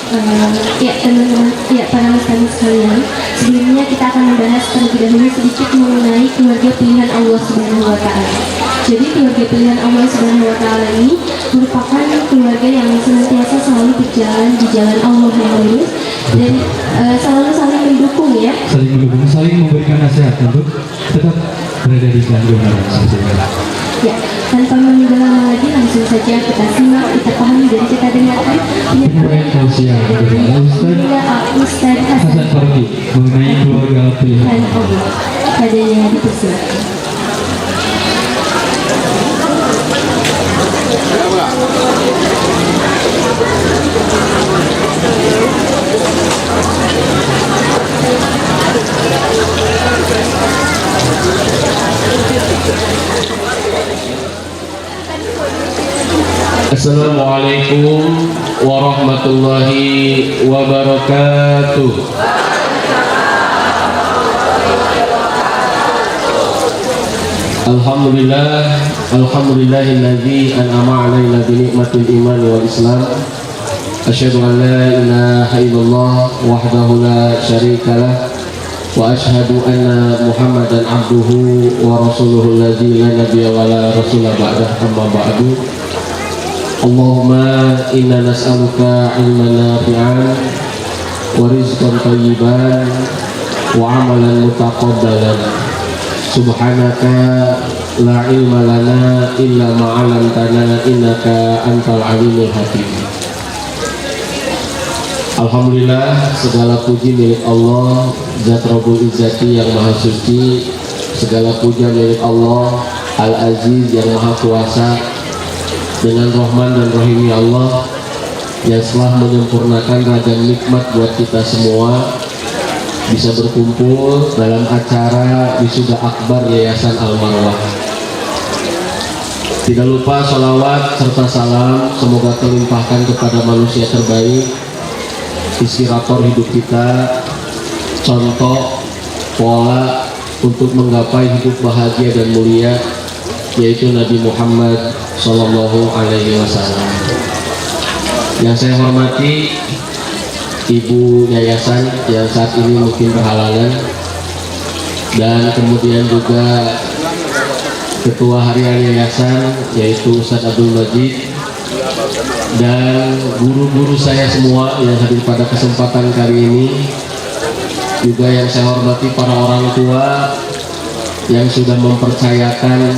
Ya teman-teman, ya para muslim sekalian, sebelumnya kita akan membahas terlebih dahulu sedikit mengenai keluarga pilihan Allah Subhanahu wa Ta'ala. Jadi keluarga pilihan Allah Subhanahu wa Ta'ala ini merupakan keluarga yang senantiasa selalu berjalan di jalan Allah yang lurus dan selalu saling mendukung, ya. Saling mendukung, saling memberikan nasihat untuk tetap berada di jalan kebenaran sebetulnya. Ya, tanpa menunda lama lagi langsung saja kita simak, kita pahami dan kita dengarkan penyampaian tausiah dari Ustaz Hasan Fardi mengenai keluarga pilihan Allah. Padanya dipersilakan. Assalamualaikum warahmatullahi wabarakatuh. Alhamdulillahilladzi an'ama 'alaina bi ni'matil iman wal islam. Asyhadu an la ilaha illallah wahdahu la syarika lah wa asyhadu anna Muhammadan abduhu wa rasuluhu alladzi la nabiyya wa la rasula ba'dah, amma ba'du. Allahumma inna nas'aluka ilman nafi'an wa rizqan thayyiban wa amalan mutaqabbalan. Subhanaka la ilma lana illa ma 'allamtana innaka antal alimul hakim. Alhamdulillah, segala puji milik Allah Zat Rabbul Izzati yang maha suci. Segala puja milik Allah Al-Aziz yang maha kuasa. Dengan Rahman dan Rahim ya Allah yang telah menyempurnakan ragam nikmat buat kita semua bisa berkumpul dalam acara wisuda akbar Yayasan Al-Marwah. Tidak lupa sholawat serta salam semoga terlimpahkan kepada manusia terbaik, inspirator hidup kita, contoh pola untuk menggapai hidup bahagia dan mulia, yaitu Nabi Muhammad Sallallahu Alaihi Wasallam. Yang saya hormati Ibu Yayasan yang saat ini mungkin berhalangan, dan kemudian juga Ketua Harian Yayasan yaitu Ustadz Abdul Majid, dan guru-guru saya semua yang hadir pada kesempatan kali ini. Juga yang saya hormati para orang tua yang sudah mempercayakan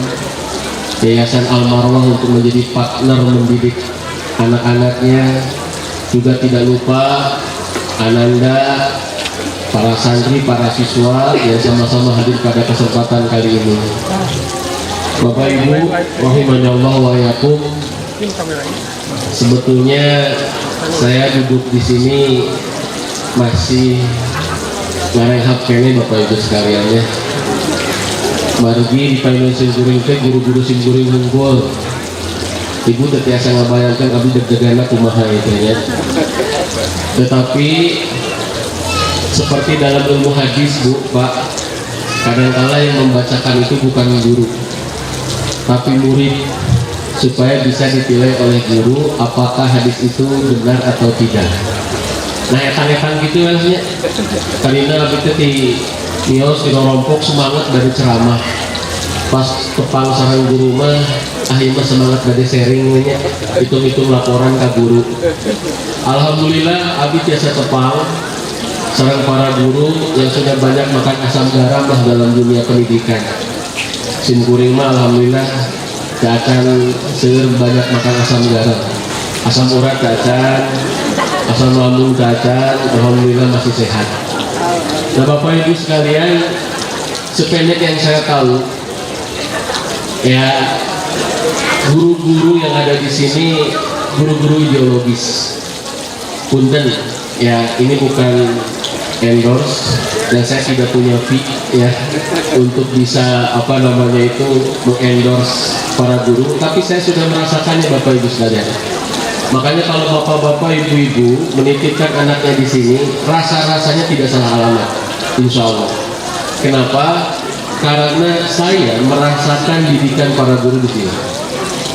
Yayasan Al-Marwah untuk menjadi partner mendidik anak-anaknya. Juga tidak lupa Ananda, para santri, para siswa yang sama-sama hadir pada kesempatan kali ini. Bapak Ibu rahimanallah wa yakum, sebetulnya saya duduk di sini masih ngarehap kene Bapak Ibu sekalian ya. Margi di payung simkuring teh guru-guru simkuring unggul. Ibu terbiasa ngabayangkan abdi deg-degan kumaha itu ya. Tetapi seperti dalam ilmu hadis Bu, Pak, kadang-kala yang membacakan itu bukan guru, tapi murid, supaya bisa ditilai oleh guru apakah hadis itu benar atau tidak. Nah, etan-etan gitu maksudnya. Karena abdi di Nios di rompok semangat dari ceramah, pas kepang sarang guru mah akhirnya semangat dari sharingnya, hitung-hitung laporan ke guru. Alhamdulillah abdi biasa tepang sarang para guru yang sudah banyak makan asam garam lah dalam dunia pendidikan. Simkuring mah alhamdulillah cacan seur banyak makan asam garam, asam urat cacan, asam lambung cacan, alhamdulillah masih sehat. Nah Bapak Ibu sekalian, sependek yang saya tahu, ya guru-guru yang ada di sini guru-guru ideologis. Punten, ya ini bukan endorse dan saya tidak punya fee ya untuk bisa apa namanya itu mengendorse para guru, tapi saya sudah merasakannya Bapak Ibu sekalian. Makanya kalau bapak-bapak, ibu-ibu menitipkan anaknya di sini, rasa-rasanya tidak salah alamat, insya Allah. Kenapa? Karena saya merasakan didikan para guru di sini.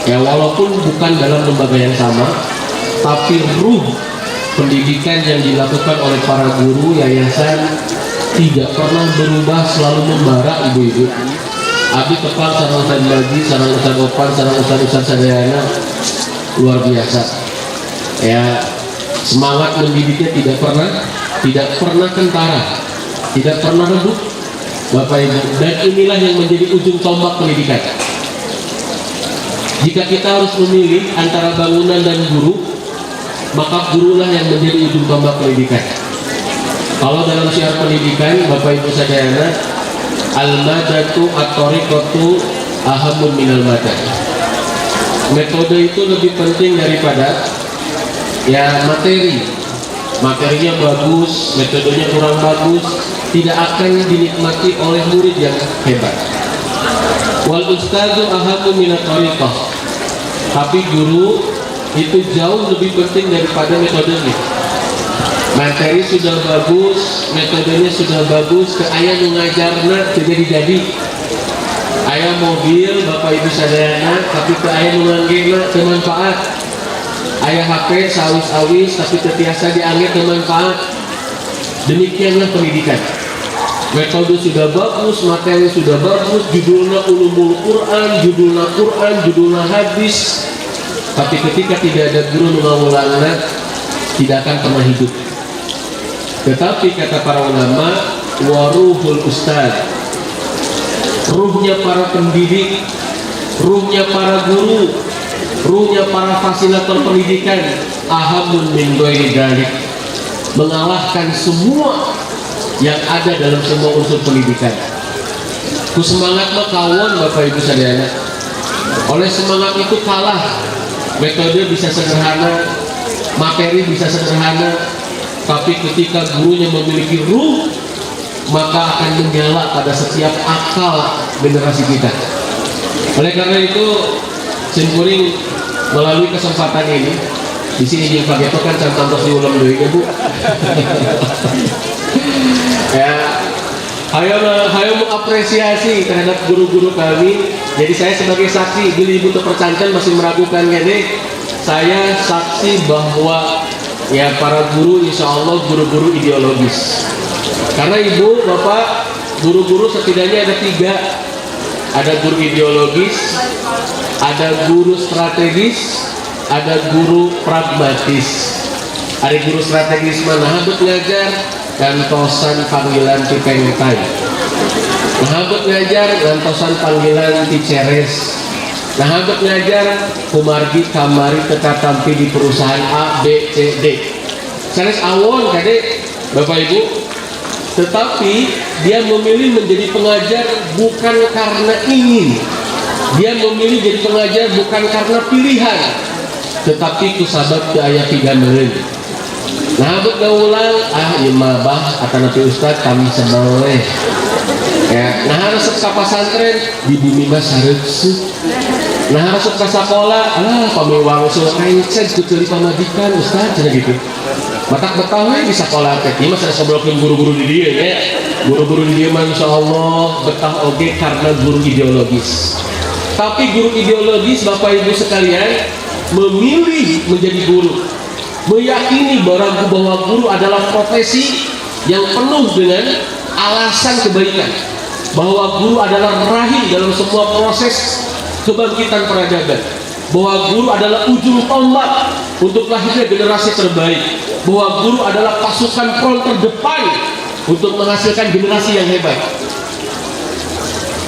Ya walaupun bukan dalam lembaga yang sama, tapi ruh pendidikan yang dilakukan oleh para guru yayasan tidak pernah berubah, selalu membara ibu-ibu. Abi tepang sarang Ustaz Baji, sarang Ustaz Opan, sarang Ustaz Sadayana, luar biasa. Ya, semangat mendidiknya tidak pernah kentara, tidak pernah redup, Bapak Ibu. Dan inilah yang menjadi ujung tombak pendidikan. Jika kita harus memilih antara bangunan dan guru, maka gurulah yang menjadi ujung tombak pendidikan. Kalau dalam syiar pendidikan, Bapak Ibu sadayana, al-madatu at-tariqatu ahamun minal madan. Metode itu lebih penting daripada ya materi. Materinya bagus, metodenya kurang bagus, tidak akan dinikmati oleh murid yang hebat. Wal ustadzu ahamu minat tariqah. Tapi guru itu jauh lebih penting daripada metodenya. Materi sudah bagus, metodenya sudah bagus, ke ayah mengajarna jadi. Ayah mobil, Bapak Ibu sadayana, tapi ke ayah menganggena bermanfaat. Ayah HP sawis-awis, tapi terbiasa dianggap bermanfaat. Demikianlah pendidikan. Metode sudah bagus, materi sudah bagus, judulnya ulumul Quran, judulnya hadis. Tapi ketika tidak ada guru mengulangnya, tidak akan pernah hidup. Tetapi kata para ulama, waruhul ustad, ruhnya para pendidik, ruhnya para guru, ruhnya para fasilitator pendidikan, ahamun min ghairi dzalik, mengalahkan semua yang ada dalam semua unsur pendidikan. Ku semangat mah kawon Bapak Ibu sadayana. Oleh semangat itu kalah. Metode bisa sederhana, materi bisa sederhana, tapi ketika gurunya memiliki ruh, maka akan menyala pada setiap akal generasi kita. Oleh karena itu, simpuring melalui kesempatan ini, di sini di Pageto kan cantos diulang dulu ya Bu. Ya, ayo mengapresiasi terhadap guru-guru kami. Jadi saya sebagai saksi, bila ibu terpercancan masih meragukan gini, saya saksi bahwa ya para guru insya Allah guru-guru ideologis. Karena ibu, bapak, guru-guru setidaknya ada 3. Ada guru ideologis, ada guru strategis, ada guru pragmatis. Ada guru strategis mana habis ngajar gantosan panggilan ti pengtai, habis ngajar gantosan panggilan ti ceres, habis ngajar kumargi kamari teka tampi di perusahaan A, B, C, D. Ceres awon kade Bapak Ibu. Tetapi dia memilih menjadi pengajar bukan karena ingin, dia memilih jadi pengajar bukan karena pilihan, tetapi kusabab ke ayat 3 meren. Nah, bergaulan imabah akan nabi ustad kami seboleh. Ya, nah harus ke pesantren di bumi mas harus. Nah harus ke sekolah, pamiwang rencet kecuali pamajikan ustad cina gitu. Batak Betawi di sekolah teh, ini masih sebelum guru-guru di dia ya. Guru-guru di dia mah insyaallah betah oge karena guru ideologis. Tapi guru ideologis Bapak Ibu sekalian memilih menjadi guru, meyakini bahwa guru adalah profesi yang penuh dengan alasan kebaikan, bahwa guru adalah rahim dalam semua proses kebangkitan peradaban, bahwa guru adalah ujung tombak untuk lahirnya generasi terbaik, bahwa guru adalah pasukan front terdepan untuk menghasilkan generasi yang hebat.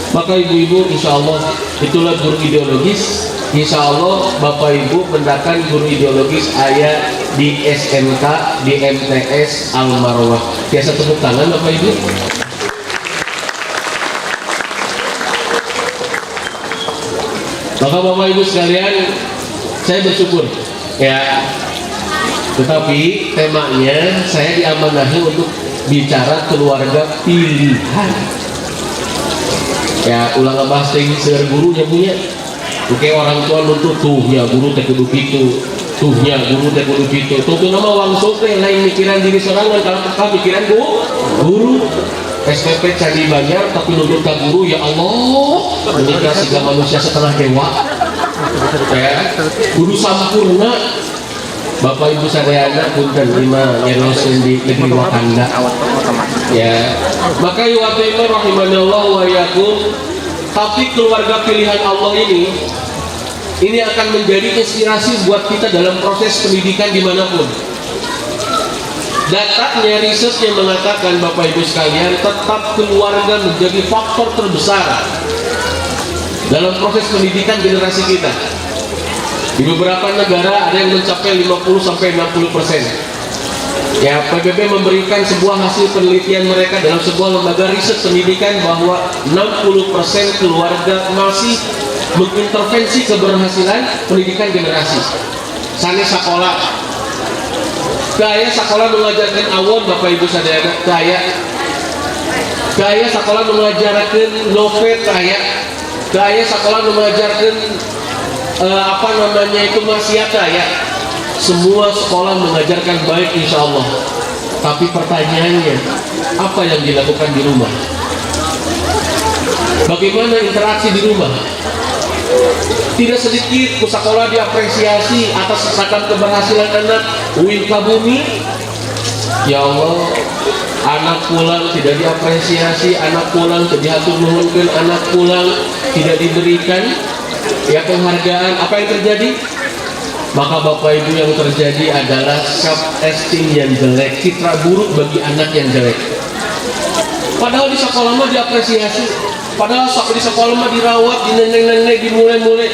Maka ibu-ibu insya Allah itulah guru ideologis. Insya Allah Bapak Ibu mendakan guru ideologis ayah di SMK, di MTS Al-Marwah. Biasa tepuk tangan Bapak Ibu. Maka Bapak Ibu sekalian, saya bersyukur ya. Tetapi temanya saya diamanahi untuk bicara keluarga pilihan. Ya ulang bahas seueur gurunya punya. Oke, orang tua nuntut tuh ya guru teh kudu kitu, tuh ya guru teh kudu kitu. Tuh nama wangsul teh lain mikiran diri sorangan, kalau kakak pikiran guru. SPP cari banyak tapi nuntut ka guru, ya Allah, menikah siga manusia setengah dewa. Ya, guru sampurna. Bapak Ibu sadayana punten lima ngerosin di negeri Wakanda. Ya, maka yuwatima rahimanallah wa yakum. Tapi keluarga pilihan Allah ini akan menjadi inspirasi buat kita dalam proses pendidikan dimanapun. Datanya, risetnya mengatakan Bapak Ibu sekalian, tetap keluarga menjadi faktor terbesar dalam proses pendidikan generasi kita. Di beberapa negara ada yang mencapai 50-60%. Ya, PBB memberikan sebuah hasil penelitian mereka dalam sebuah lembaga riset pendidikan bahwa 60% keluarga masih mengintervensi keberhasilan pendidikan generasi. Sanes sekolah, gaya sekolah mengajarkan awon Bapak Ibu sadayana, gaya sekolah mengajarkan novet, gaya sekolah mengajarkan maksiat ya. Semua sekolah mengajarkan baik insya Allah. Tapi pertanyaannya, apa yang dilakukan di rumah? Bagaimana interaksi di rumah? Tidak sedikit sekolah diapresiasi atas misalkan keberhasilan anak uin kabumi. Ya Allah, anak pulang tidak diapresiasi, anak pulang tidak diatur nuhunkeun, anak pulang tidak diberikan ya penghargaan. Apa yang terjadi? Maka Bapak Ibu yang terjadi adalah self esteem yang jelek, citra buruk bagi anak yang jelek. Padahal di sekolah mah diapresiasi, padahal di sekolah mah dirawat, dineneng-neneng, dimulai-mulai.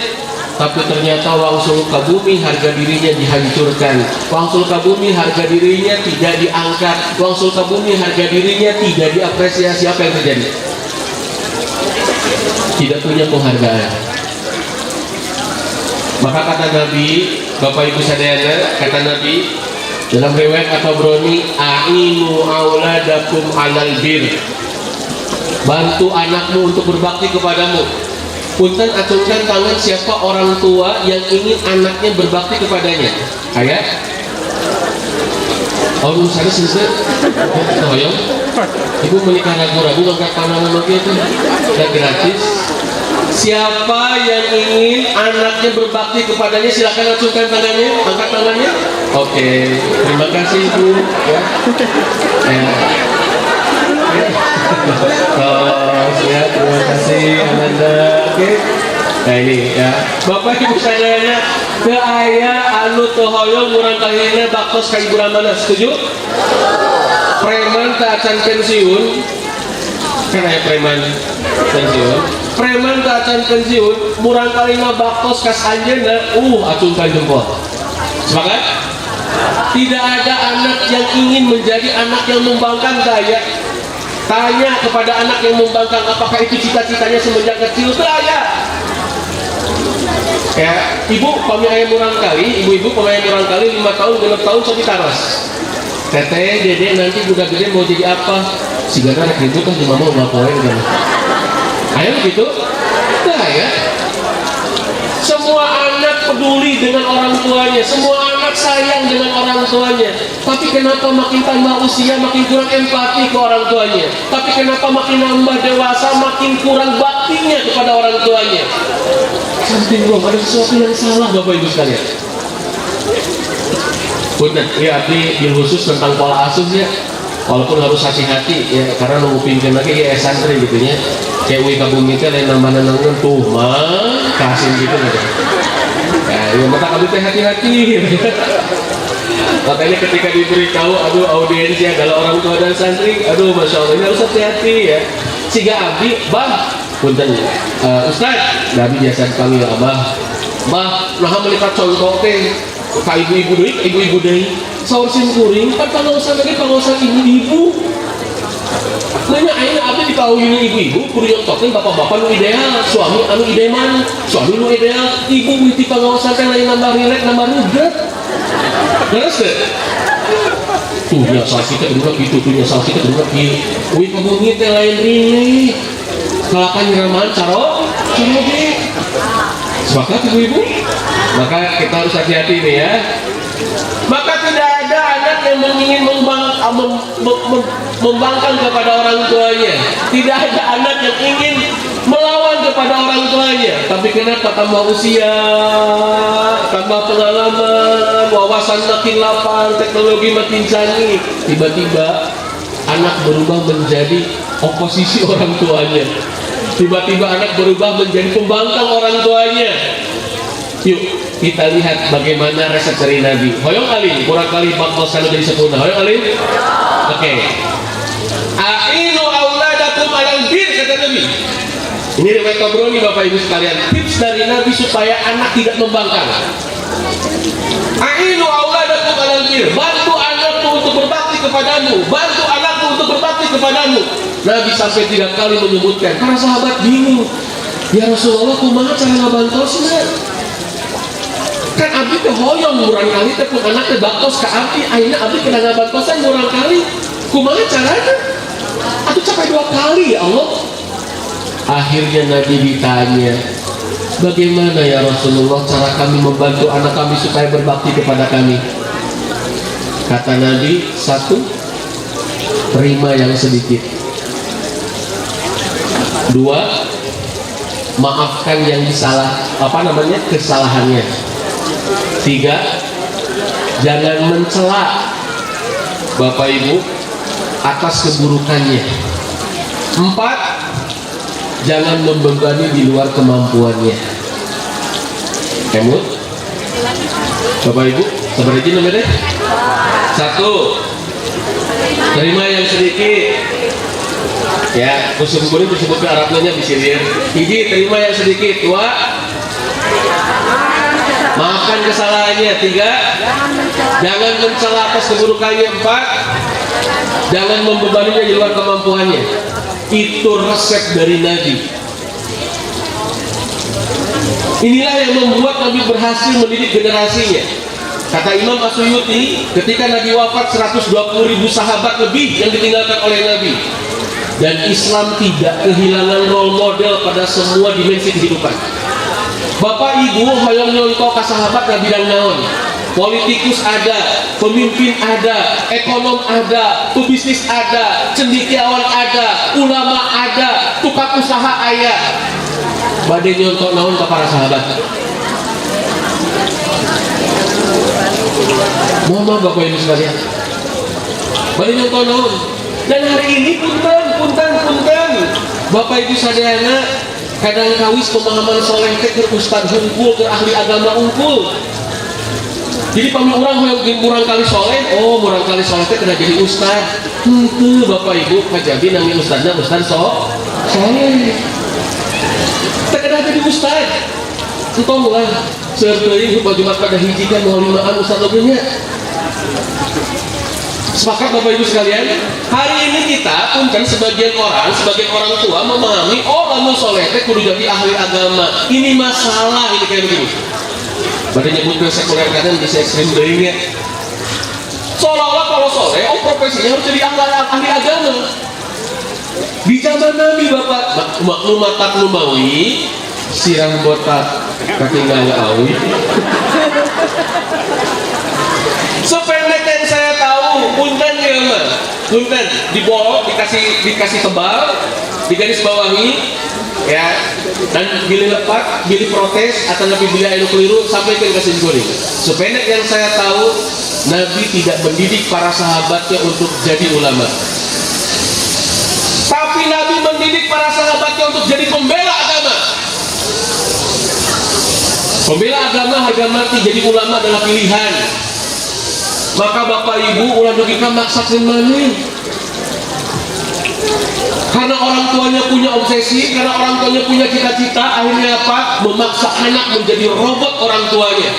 Tapi ternyata wangsul ka bumi harga dirinya dihancurkan, wangsul ka bumi harga dirinya tidak diangkat, wangsul ka bumi harga dirinya tidak diapresiasi. Apa yang terjadi? Tidak punya penghargaan. Maka kata Nabi, Bapak Ibu sadayana, kata Nabi dalam riwayat atau broni, ainu auladakum alal bir, bantu anakmu untuk berbakti kepadamu. Punten acungkan tangan siapa orang tua yang ingin anaknya berbakti kepadanya. Ayat orang sana sisa toyong ibu menikah ragu-ragu angkat tangan itu dan gratis. Siapa yang ingin anaknya berbakti kepadanya, silakan acungkan tangannya, angkat tangannya. Oke, terima kasih Ibu. Ya. Ya, terima kasih Amanda. Oke. Nah ini ya, Bapak Ibu sadayana, ke aya anu teu hoyong urang kahina baktos ka ibu ramana, setuju? Preman tak acan pensiun, kan aya preman pensiun. Preman tak acan pensiun, murang kalina baktos kas anjeunna, acungkan jempol. Sepakat? Tidak ada anak yang ingin menjadi anak yang membangkang gaya. Tanya kepada anak yang membangkang, apakah itu cita-citanya semenjak kecil? Tanya. Ya, ibu pamaya murang kali, ibu-ibu pamaya murang kali 5 tahun, 6 tahun so ditaras. Teteh, dede nanti udah gede mau jadi apa? Si gana rek ribut kan cuma mau ngapain kan? Ayo gitu, nah ya. Semua anak peduli dengan orang tuanya, semua anak sayang dengan orang tuanya. Tapi kenapa makin tambah usia makin kurang empati ke orang tuanya? Tapi kenapa makin nambah dewasa makin kurang baktinya kepada orang tuanya? Something wrong, ada sesuatu yang salah Bapak Ibu sekalian. Punten, ya abdi bil khusus tentang pola asuh ya. Walaupun harus hati-hati ya, karena nungguin lagi ya santri gitu ya. Kayak wih kabumi teh lain nama nanangan tuh mah kasih gitu gitu. Ya maka kamu teh hati-hati. Makanya ketika diberitahu, aduh audiensnya adalah orang tua dan santri, aduh masya Allah ini harus hati-hati ya. Siga abdi, bah, punten, Ustaz, abdi biasa dipanggil abah, bah, nah melihat contoh teh, ka ibu-ibu deui, saur sim kuring, kan pangaosan lagi pangaosan ibu-ibu. Nanya ayeuna abdi dikawinin ibu-ibu, kudu nyontokeun bapak-bapak nu ideal, suami anu idaman, suami nu ideal, ibu mesti pangaosan teh lain nambah rileks, nambah rudet. Beres deh. Tuh nyasal kita kedua gitu, tuh nyasal kita kedua gitu. Wih kabumi teh lain rileks. Kalakan nyiraman caro gitu. Sepakat ibu-ibu? Maka kita harus hati-hati nih ya. Maka tidak ada anak yang ingin membangkang kepada orang tuanya. Tidak ada anak yang ingin melawan kepada orang tuanya, tapi kenapa tambah usia, tambah pengalaman, wawasan makin lapang, teknologi makin canggih, tiba-tiba anak berubah menjadi oposisi orang tuanya, tiba-tiba anak berubah menjadi pembangkang orang tuanya. Yuk kita lihat bagaimana resep dari Nabi. Hoyong alim, kurang kali 14 kali jadi sempurna. Hoyong alim. Oke. A'inu auladakum alal bir, kata Nabi. Ini riwayat Tabrani Bapak Ibu sekalian. Tips dari Nabi supaya anak tidak membangkang. A'inu auladakum alal bir, bantu anakmu untuk berbakti kepadamu, bantu anakmu untuk berbakti kepadamu. Nabi sampai 3 kali menyebutkan. Para sahabat bingung. Ya Rasulullah, kumaha cara ngabantosna? Kan abdi teh hoyong murang kali teh pun anak teh baktos ka abdi, ayeuna abdi kena ngabantosan murang kali. Kumaha caranya? Atuh sampai 2 kali ya Allah. Akhirnya Nabi ditanya, bagaimana ya Rasulullah cara kami membantu anak kami supaya berbakti kepada kami? Kata Nabi, 1, terima yang sedikit. 2, maafkan yang kesalahannya. 3, jangan mencela Bapak Ibu atas keburukannya. 4, jangan membebani di luar kemampuannya. Emut Bapak Ibu, sabar aja namanya. 1, terima yang sedikit. Ya, kusum kuning disebut ke Arabnya bisirin. 1, terima yang sedikit. 2, maafkan kesalahannya. 3, jangan mencela atas keburukannya. 4, jangan membebaninya di luar kemampuannya. Itu resep dari Nabi. Inilah yang membuat Nabi berhasil mendidik generasinya. Kata Imam As-Suyuti, ketika Nabi wafat 120.000 sahabat lebih yang ditinggalkan oleh Nabi. Dan Islam tidak kehilangan role model pada semua dimensi kehidupan. Bapak Ibu hoyong nyontoh ka sahabat Nabi dan naon. Politikus ada, pemimpin ada, ekonom ada, pebisnis ada, cendekiawan ada, ulama ada, tukang usaha aya. Bade nyontoh naon ka para sahabat. Mama Bapak Ibu sekalian. Bade nyontoh naon. Dan hari ini punten Bapak Ibu sadayana kadang kawis pemahaman soleh teh ke ustad hungkul, ke ahli agama unggul. Jadi pamil orang murang kali soleh, murang kali soleh teh kena jadi ustad. Henteu Bapak Ibu kajabi nami ustadna ustad soleh. Teh kena jadi ustad. Entong lah seueur teuing Jumat pada hiji kan moal 5an ustad logenya. Sepakat Bapak Ibu sekalian, hari ini kita pun kan sebagian orang tua memahami, lamun soleh teh kudu jadi ahli agama. Ini masalah ini kayak begini. Pada nyebutkan sekuler kadang bisa ekstrim deui ya. Seolah-olah kalau soleh, profesinya harus jadi ahli agama. Di zaman Nabi Bapak, maklum taklumawi, sirang botak katinggal awi. Sependek yang saya tahu, punten ya mah, punten dibolok, dikasih tebal, digaris bawahi, ya, dan pilih lepak, pilih protes, atau lebih bila elu keliru sampai ke kasih goreng. Sependek yang saya tahu, Nabi tidak mendidik para sahabatnya untuk jadi ulama, tapi Nabi mendidik para sahabatnya untuk jadi pembela agama. Pembela agama harga mati, jadi ulama adalah pilihan. Maka Bapak Ibu ulah dugika maksakeun maneh. Karena orang tuanya punya obsesi, karena orang tuanya punya cita-cita, akhirnya apa? Memaksa anak menjadi robot orang tuanya.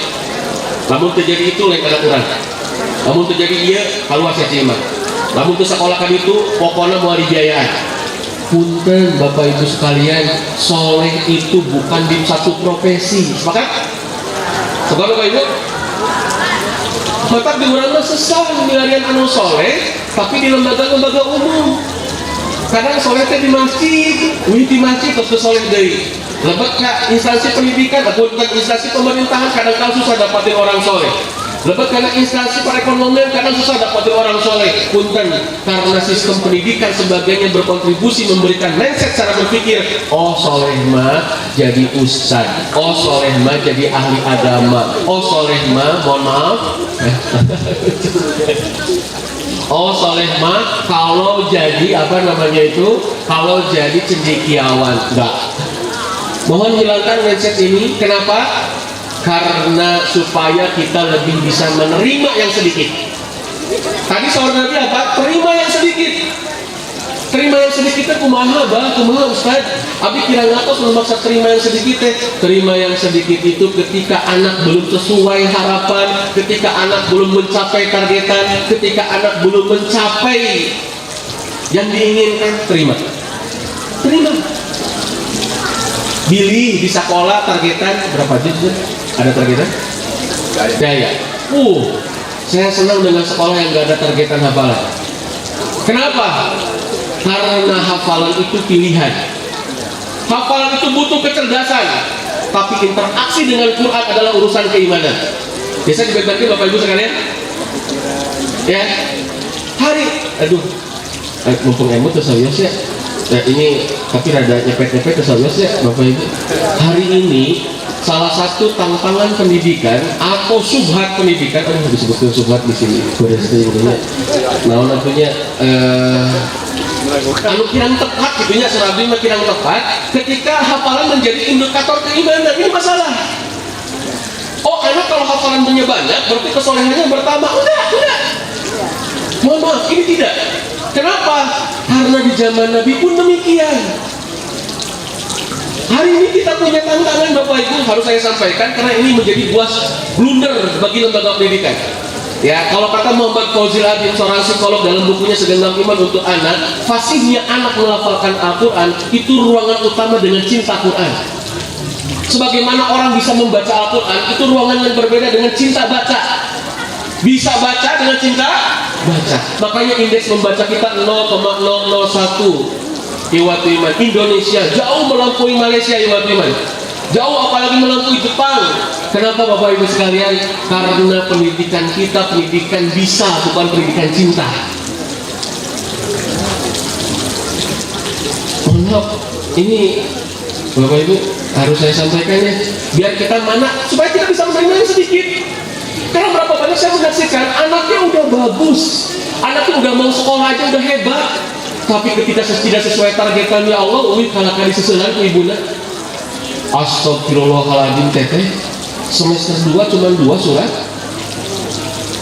Namun terjadi itu lain anak orang. Namun terjadi iya kalau saya cima. Namun ke sekolah kan itu pokoknya mau dibiayaan. Punten Bapak Ibu sekalian, soleh itu bukan di satu profesi. Sepakat? Sepakat Bapak Ibu? Maka di urang sesah milarian anu soleh, tapi di lembaga-lembaga umum. Kadang soleh teh di masjid, di masjid terus soleh deui. Lebet ka instansi pendidikan ataupun instansi pemerintahan kadang-kadang susah dapatin orang soleh. Lebih karena instansi perekonomian kadang susah dapat orang soleh. Punten karena sistem pendidikan sebagainya berkontribusi memberikan mindset cara berpikir. Oh soleh mah jadi ustad. Oh soleh mah jadi ahli agama. Oh soleh mah mohon maaf. Oh soleh mah kalau jadi apa namanya itu? Kalau jadi cendekiawan. Enggak. Mohon hilangkan mindset ini. Kenapa? Karena supaya kita lebih bisa menerima yang sedikit. Tadi saudara Nabi apa? Terima yang sedikit. Terima yang sedikit itu kumaha bah, kumaha Ustaz. Abi kira ngatos memaksa terima yang sedikit teh. Terima yang sedikit itu ketika anak belum sesuai harapan, ketika anak belum mencapai targetan, ketika anak belum mencapai yang diinginkan, terima. Terima. Billy di sekolah targetan berapa juz? Ada targetan? Ya. Saya senang dengan sekolah yang gak ada targetan hafalan. Kenapa? Karena hafalan itu pilihan. Hafalan itu butuh kecerdasan. Tapi interaksi dengan Quran adalah urusan keimanan. Bisa dibagi Bapak Ibu sekalian? Ya. Mumpung emut tersayos ya. Ini tapi rada nyepet-nyepet tersayos ya Bapak Ibu. Hari ini salah satu tantangan pendidikan atau subhat pendidikan, disebutkan subhat di sini, nah namanya anu kirang tepat gitunya, serabi mah kirang tepat ketika hafalan menjadi indikator keimanan. Ini masalah. Oh anak kalau hafalannya banyak berarti kesolehannya bertambah. Enggak. Mohon maaf, ini tidak. Kenapa? Karena di zaman Nabi pun demikian. Hari ini kita punya tantangan Bapak Ibu, harus saya sampaikan karena ini menjadi buah blunder bagi lembaga pendidikan. Ya, kalau kata Muhammad Fauzil Adin, seorang psikolog dalam bukunya Segenggam Iman untuk Anak, fasihnya anak melafalkan Al-Quran itu ruangan utama dengan cinta Quran. Sebagaimana orang bisa membaca Al-Quran, itu ruangan yang berbeda dengan cinta baca. Bisa baca dengan cinta baca. Makanya indeks membaca kita 0,001. Iwatu Iman. Indonesia jauh melampaui Malaysia. Iwatu Iman jauh, apalagi melampaui Jepang. Kenapa Bapak Ibu sekalian? Karena pendidikan kita pendidikan bisa, bukan pendidikan cinta. Maaf, ini Bapak Ibu harus saya sampaikan ya, biar kita mana supaya kita bisa menerima yang sedikit. Karena berapa banyak saya menyaksikan anaknya udah bagus, anaknya udah mau sekolah aja udah hebat, tapi ketika tidak sesuai targetan, ya Allah, ulit kalah kali sesuai ke ibuna. Astagfirullahaladzim teteh, semester 2 cuma 2 surat.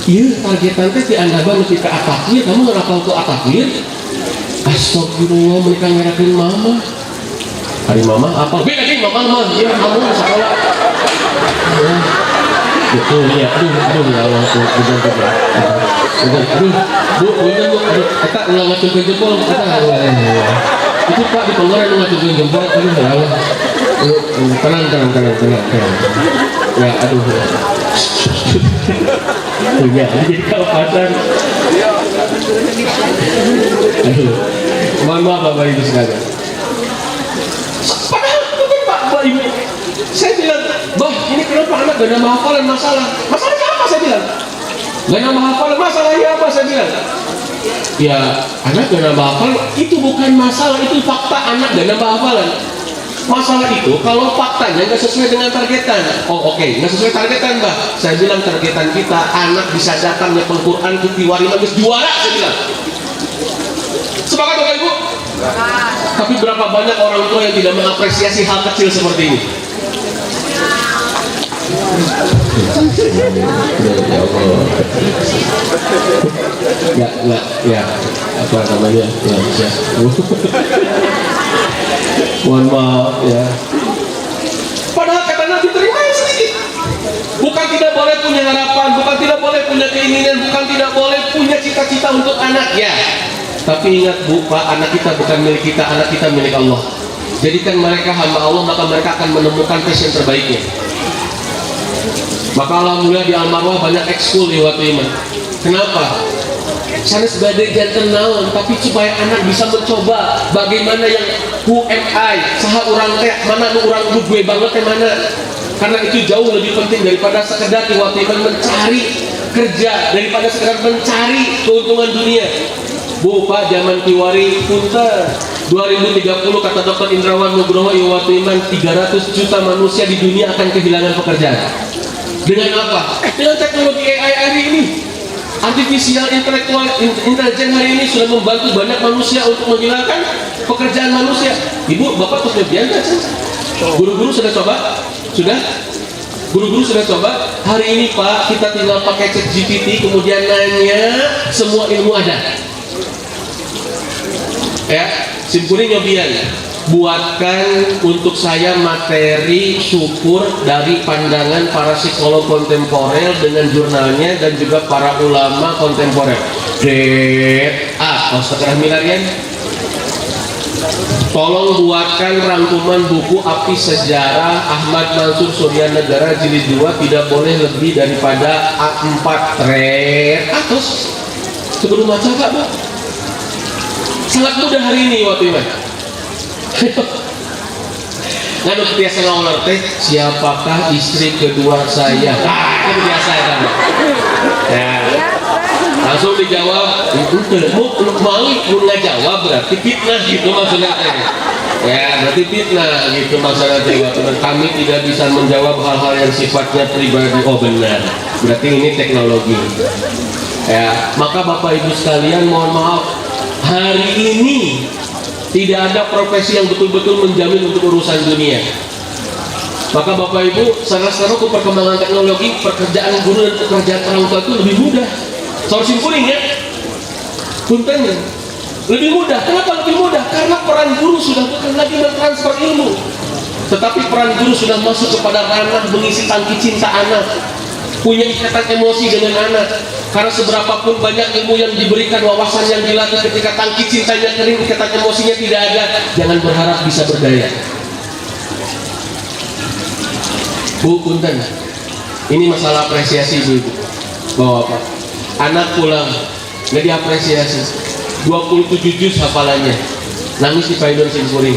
Iya, targetan teh di anda banget ketika atakir, kamu ngerapal ke atakir. Astagfirullah, mereka ngerakin mama. Hari mama apa? Beda nih mama, iya kamu sekolah. Betul ya, aduh ya Allah, kita ulang ngacungkan jempol, itu Pak di pengeran ngacungkan jempol, aduh ya Allah, tenang, ya aduh, ya jadi kalau pasar, aduh, mohon maaf Bapak Ibu sekalian. Padahal mungkin Pak Ibu, saya bilang, bah ini kenapa anak gak nama hafalan masalahnya apa saya bilang? Gak nama hafalan masalahnya apa saya bilang? Ya anak gak nama hafalan itu bukan masalah, itu fakta anak gak nama hafalan. Masalah itu kalau faktanya gak sesuai dengan targetan. Oh oke, gak sesuai targetan bah. Saya bilang targetan kita anak bisa datang ke Quran kutiwari magis juara, saya bilang. Sepakat Bapak Ibu? Tapi berapa banyak orang tua yang tidak mengapresiasi hal kecil seperti ini? Ya apa namanya ya mohon maaf ya, padahal kata Nabi terima yang sedikit. Bukan tidak boleh punya harapan, bukan tidak boleh punya keinginan, bukan tidak boleh punya cita-cita untuk anak ya, tapi ingat Bu, Pak, anak kita bukan milik kita, anak kita milik Allah. Jadikan mereka hamba Allah, maka mereka akan menemukan passion terbaiknya. Maka alhamdulillah di Almarwah banyak ekskul di waktu iman. Kenapa? Sana sebagai jantan naon, tapi supaya anak bisa mencoba bagaimana yang who am I, saha orang teh, mana nu orang gue banget teh mana. karena itu jauh lebih penting daripada sekedar tiba-tiba mencari kerja, daripada sekedar mencari keuntungan dunia. Bu, Pak, zaman kiwari punten 2030 kata Dr. Indrawan Nugroho Iwatiman 300 juta manusia di dunia akan kehilangan pekerjaan. Dengan apa? Dengan teknologi AI hari ini. Artificial intelligence hari ini sudah membantu banyak manusia untuk menghilangkan pekerjaan manusia. Ibu, Bapak terus biasa. Guru-guru sudah coba? Sudah? Guru-guru sudah coba? Hari ini Pak, kita tinggal pakai ChatGPT, kemudian nanya, semua ilmu ada. Ya, simpulin nyobian. Buatkan untuk saya materi syukur dari pandangan para psikolog kontemporer dengan jurnalnya dan juga para ulama kontemporer. Ustaz Milarian, tolong buatkan rangkuman buku Api Sejarah Ahmad Mansur Surya Negara jilid 2, tidak boleh lebih daripada A4. Terus sebelum baca Pak, Bu, sangat mudah hari ini waktu itu. Nganu biasa ngawal teh, siapakah istri kedua saya? Itu biasa ya kan? Ya, langsung dijawab, mau nggak jawab berarti fitnah gitu maksudnya teh. Ya, berarti fitnah gitu maksudnya teh. Kami tidak bisa menjawab hal-hal yang sifatnya pribadi. Oh benar, berarti ini teknologi. Ya, maka Bapak Ibu sekalian, mohon maaf, hari ini tidak ada profesi yang betul-betul menjamin untuk urusan dunia. Maka Bapak Ibu, sekarang perkembangan teknologi, pekerjaan guru dan pekerjaan orang tua itu lebih mudah. Soal simpulin ya, punten lebih mudah. Kenapa lebih mudah? Karena peran guru sudah bukan lagi mentransfer ilmu, tetapi peran guru sudah masuk kepada ranah mengisi tangki cinta anak, punya ikatan emosi dengan anak. Karena seberapapun banyak ilmu yang diberikan, wawasan yang dilatih, ketika tangki cintanya kering, ikatan emosinya tidak ada, jangan berharap bisa berdaya. Bu, punten, ini masalah apresiasi Bu. Bawa apa? Anak pulang, nggak diapresiasi. 27 juz hafalannya, nangis di paidon simpuring.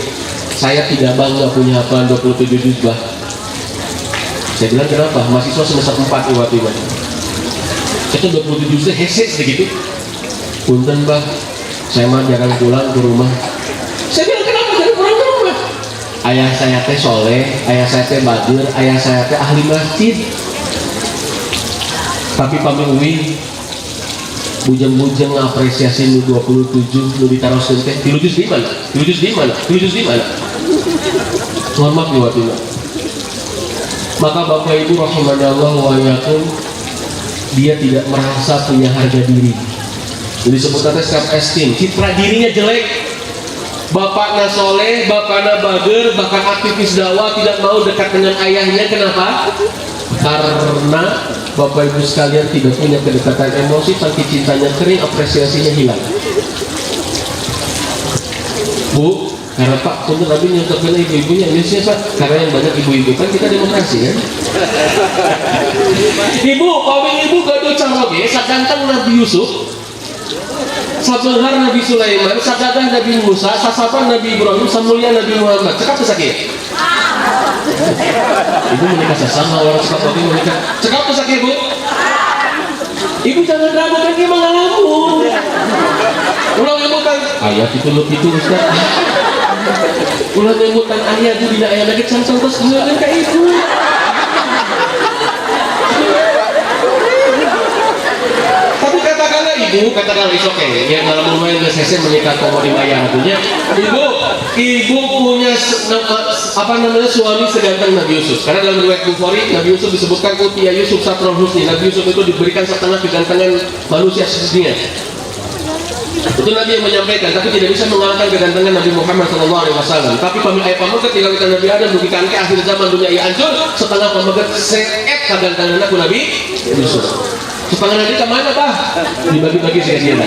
Saya tidak bangga punya hafalan 27 juz, Bah. Saya bilang kenapa? Mahasiswa semester 4 tiba-tiba. Itu 27 juz hese segitu. Punten Bah, saya mah jarang pulang ke rumah. Saya bilang kenapa jarang pulang ke rumah? Ayah saya teh soleh, ayah saya teh badir, ayah saya teh ahli masjid. Tapi pami uwi bujeng-bujeng ngapresiasi nu 27 nu ditaruhkeun teh. Tilu juz di mana? Tilu juz di mana? Tilu juz di mana? Mohon maaf ya waktu itu. Maka Bapak Ibu rahimanallah wa iyyakum, dia tidak merasa punya harga diri. Jadi sebutnya self esteem, citra dirinya jelek. Bapaknya soleh, bapaknya bager, bahkan aktivis dakwah, tidak mau dekat dengan ayahnya. Kenapa? Karena Bapak Ibu sekalian tidak punya kedekatan emosi, tangki cintanya kering, apresiasinya hilang. Bu, karena Pak, untuk Nabi nyontohkan ibu-ibunya, ini siapa? Karena yang banyak ibu-ibu kan kita demokrasi kan? Ibu, pawing ibu gaduh caroge, sagantang Nabi Yusuf, sabenghar Nabi Sulaiman, sagadah Nabi Musa, sasapan Nabi Ibrahim, samulia Nabi Muhammad. Cekap sakit? Ibu menikah sesama orang cekap lagi menikah. Cekap sakit Bu? Ibu jangan ragu kan dia mengalamu. Ulang emutan ayat itu Ustaz. Ulang emutan ayat itu tidak ayat lagi cancang terus ngelakuin ke ibu. Tapi katakanlah ibu, katakanlah is okay, yang dalam lumayan sesi menikah komo dibayar punya. Ibu punya suami seganteng Nabi Yusuf. Karena dalam riwayat Bukhari, Nabi Yusuf disebutkan Utiya Yusuf Satrul Husni. Nabi Yusuf itu diberikan setengah kegantengan manusia sedunia. Itu Nabi yang menyampaikan, tapi tidak bisa mengalahkan kegantengan Nabi Muhammad SAW. Tapi ayah pamegat tinggalkan Nabi Adam, bukikan ke akhir zaman dunia ia hancur, setengah pamegat seet kegantengan aku Nabi Yusuf. Setengah Nabi kemana Pak? Dibagi-bagi sekalian.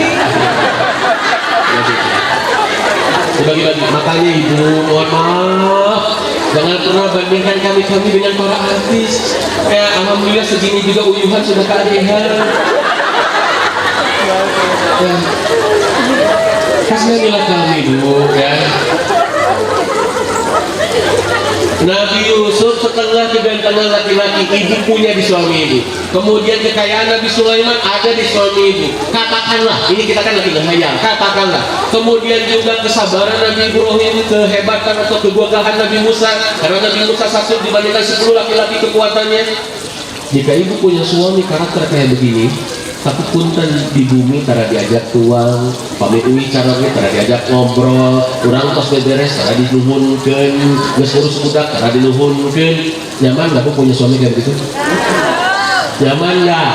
Dibagi-bagi. Makanya ibu, mohon maaf, jangan pernah bandingkan kami dengan para artis. Alhamdulillah segini juga uyuhan sudah keadehan. Kasihanilah kami dulu ya. Nabi Yusuf setengah kegantengan laki-laki, ibu punya di suami ibu. Kemudian kekayaan Nabi Sulaiman ada di suami ibu. Katakanlah, ini kita kan lagi ngehayal, katakanlah. Kemudian juga kesabaran Nabi Ibrahim, kehebatan atau kegagahan Nabi Musa, karena Nabi Musa satu dibandingkan 10 laki-laki kekuatannya. Jika ibu punya suami karakter kayak begini, tapi punten di bumi cara diajak tuang, pamit uwi cara diajak ngobrol, orang tos beberes cara dinuhunkeun, geus urus budak cara dinuhunkeun. Nyaman enggak punya suami kayak begitu? Nyaman enggak?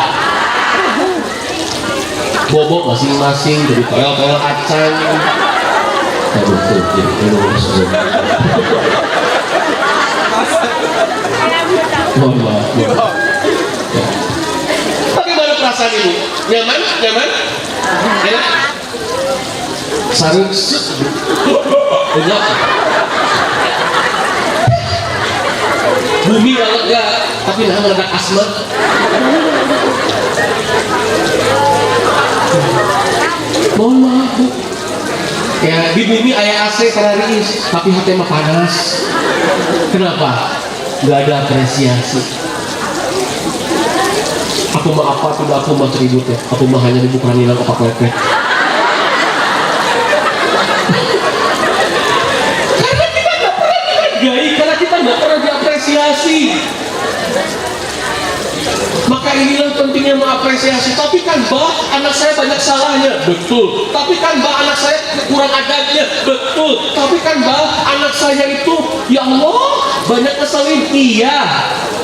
Bobok masing-masing jadi toel-toel acan. Aduh tuh, jadi urus. Mohon maaf. Bagaimana perasaan ibu? Nyaman? Nyaman? Enak? Saring enggak. Bumi gak lega, tapi nah meledak asma. Mohon maaf bu. Ya di bumi ayah AC terariis, tapi hati mah panas. Kenapa? Gak ada apresiasi. Aku mah apa, tidak aku mah ribut ya. Aku mah hanya dibuka nilang opak lepek. Karena kita nggak pernah dihargai, karena kita nggak pernah diapresiasi. Maka inilah pentingnya mengapresiasi. Tapi kan bah, anak saya banyak salahnya, betul. Tapi kan bah, anak saya kurang adabnya, betul. Tapi kan bah, anak saya itu, ya Allah, banyak kesalin, iya.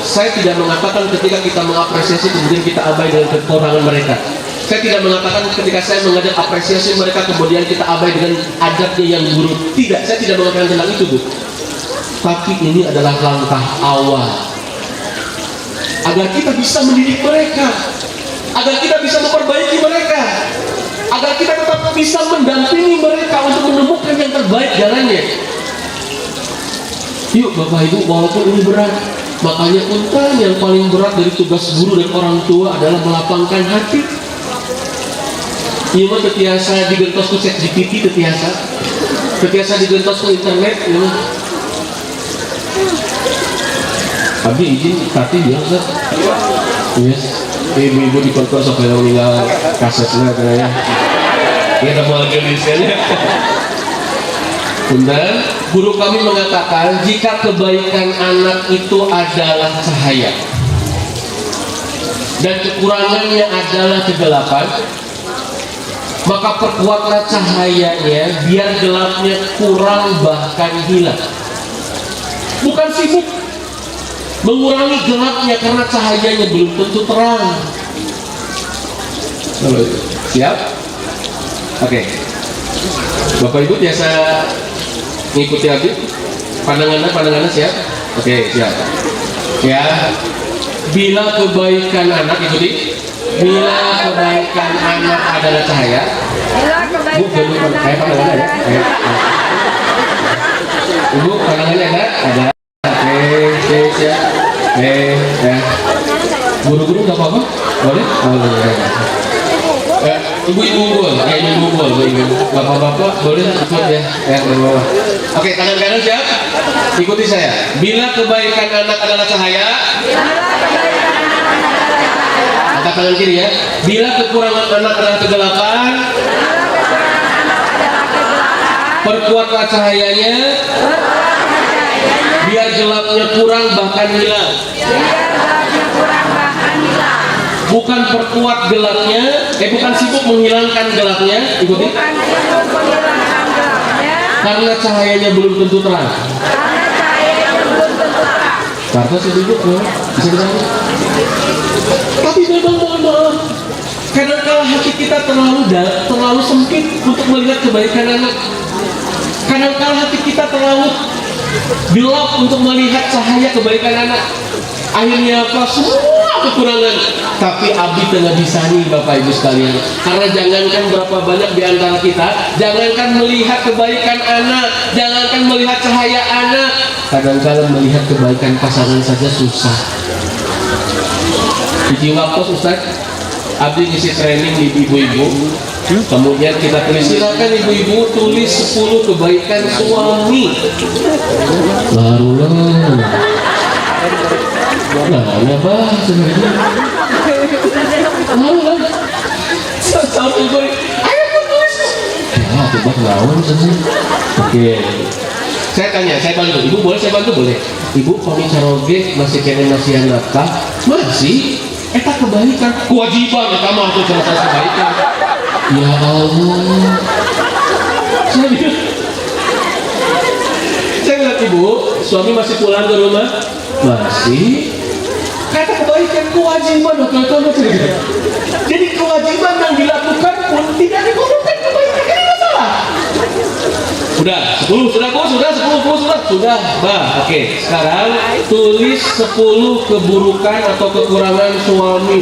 Saya tidak mengatakan ketika kita mengapresiasi kemudian kita abai dengan kekurangan mereka. Saya tidak mengatakan ketika saya mengajak apresiasi mereka kemudian kita abai dengan adabnya yang buruk. Tidak, saya tidak mengatakan tentang itu, Bu. Tapi ini adalah langkah awal agar kita bisa mendidik mereka, agar kita bisa memperbaiki mereka, agar kita tetap bisa mendampingi mereka untuk menemukan yang terbaik jalannya. Yuk Bapak Ibu, walaupun ini berat, makanya punten yang paling berat dari tugas guru dan orang tua adalah melapangkan hati. Iya mah tetiasa digentos ku ChatGPT, tetiasa digentos ku internet, ya. Abi izin tadi biasa. Yes. Ibu-ibu di kantor sampai meninggal kasetnya katanya. Kita mau lagi lisennya. Punten, guru kami mengatakan jika kebaikan anak itu adalah cahaya dan kekurangannya adalah kegelapan, maka perkuatlah cahayanya biar gelapnya kurang bahkan hilang. Bukan sibuk mengurangi gelapnya karena cahayanya belum tentu terang. Siap? Oke. Bapak Ibu biasa ngikuti Habib? Pandangannya siap? Oke, siap. Ya. Bila kebaikan anak, ikuti. Bila kebaikan anak adalah cahaya. Bu, saya pandangannya ada. Ibu, pandangannya ada? Oke, siap. Ya. Guru-guru nggak apa-apa? Boleh? Boleh. Ibu-ibu unggul, bapak-bapak boleh ikut ya, bawah. Oke, tangan kanan siap? Ikuti saya. Bila kebaikan anak adalah cahaya, angkat tangan kiri ya. Bila kekurangan anak adalah kegelapan, perkuatlah cahayanya, biar gelapnya kurang bahkan hilang. Bukan perkuat gelapnya, bukan sibuk menghilangkan gelapnya, ikuti. Karena cahayanya belum tentu terang. Karena sibuk ya, bisa ditanya. Tapi memang mohon maaf, kadang-kala hati kita terlalu sempit untuk melihat kebaikan anak. Kadang-kala hati kita terlalu gelap untuk melihat cahaya kebaikan anak. Akhirnya apa? Semua kekurangan. Tapi abdi tengah bisa nih Bapak Ibu sekalian. Karena jangankan berapa banyak di antara kita, jangankan melihat kebaikan anak, jangankan melihat cahaya anak, kadang-kadang melihat kebaikan pasangan saja susah. Di waktu Ustaz, abdi ngisi training di ibu-ibu. Kemudian kita tulis, silakan ibu-ibu tulis 10 kebaikan suami. Barulah. Nah, apa sebenarnya? Barulah. Sampai gue, ayo tulis. Ya, coba lawan saja. Oke. Saya tanya, saya bantu. Ibu boleh saya bantu boleh? Ibu kami caroge masih kena nasihan nakah? Masih? Eta kebaikan, kewajiban eta mah tuh selesai kebaikan. Ya Allah. Saya lihat ibu, suami masih pulang ke rumah? Masih. Kata kebaikan kewajiban atau kamu cerita. Jadi kewajiban yang dilakukan pun tidak digolongkan kebaikan, ini masalah. Sudah, 10 sudah bu, sudah 10 sudah, bah. Oke, sekarang tulis 10 keburukan atau kekurangan suami.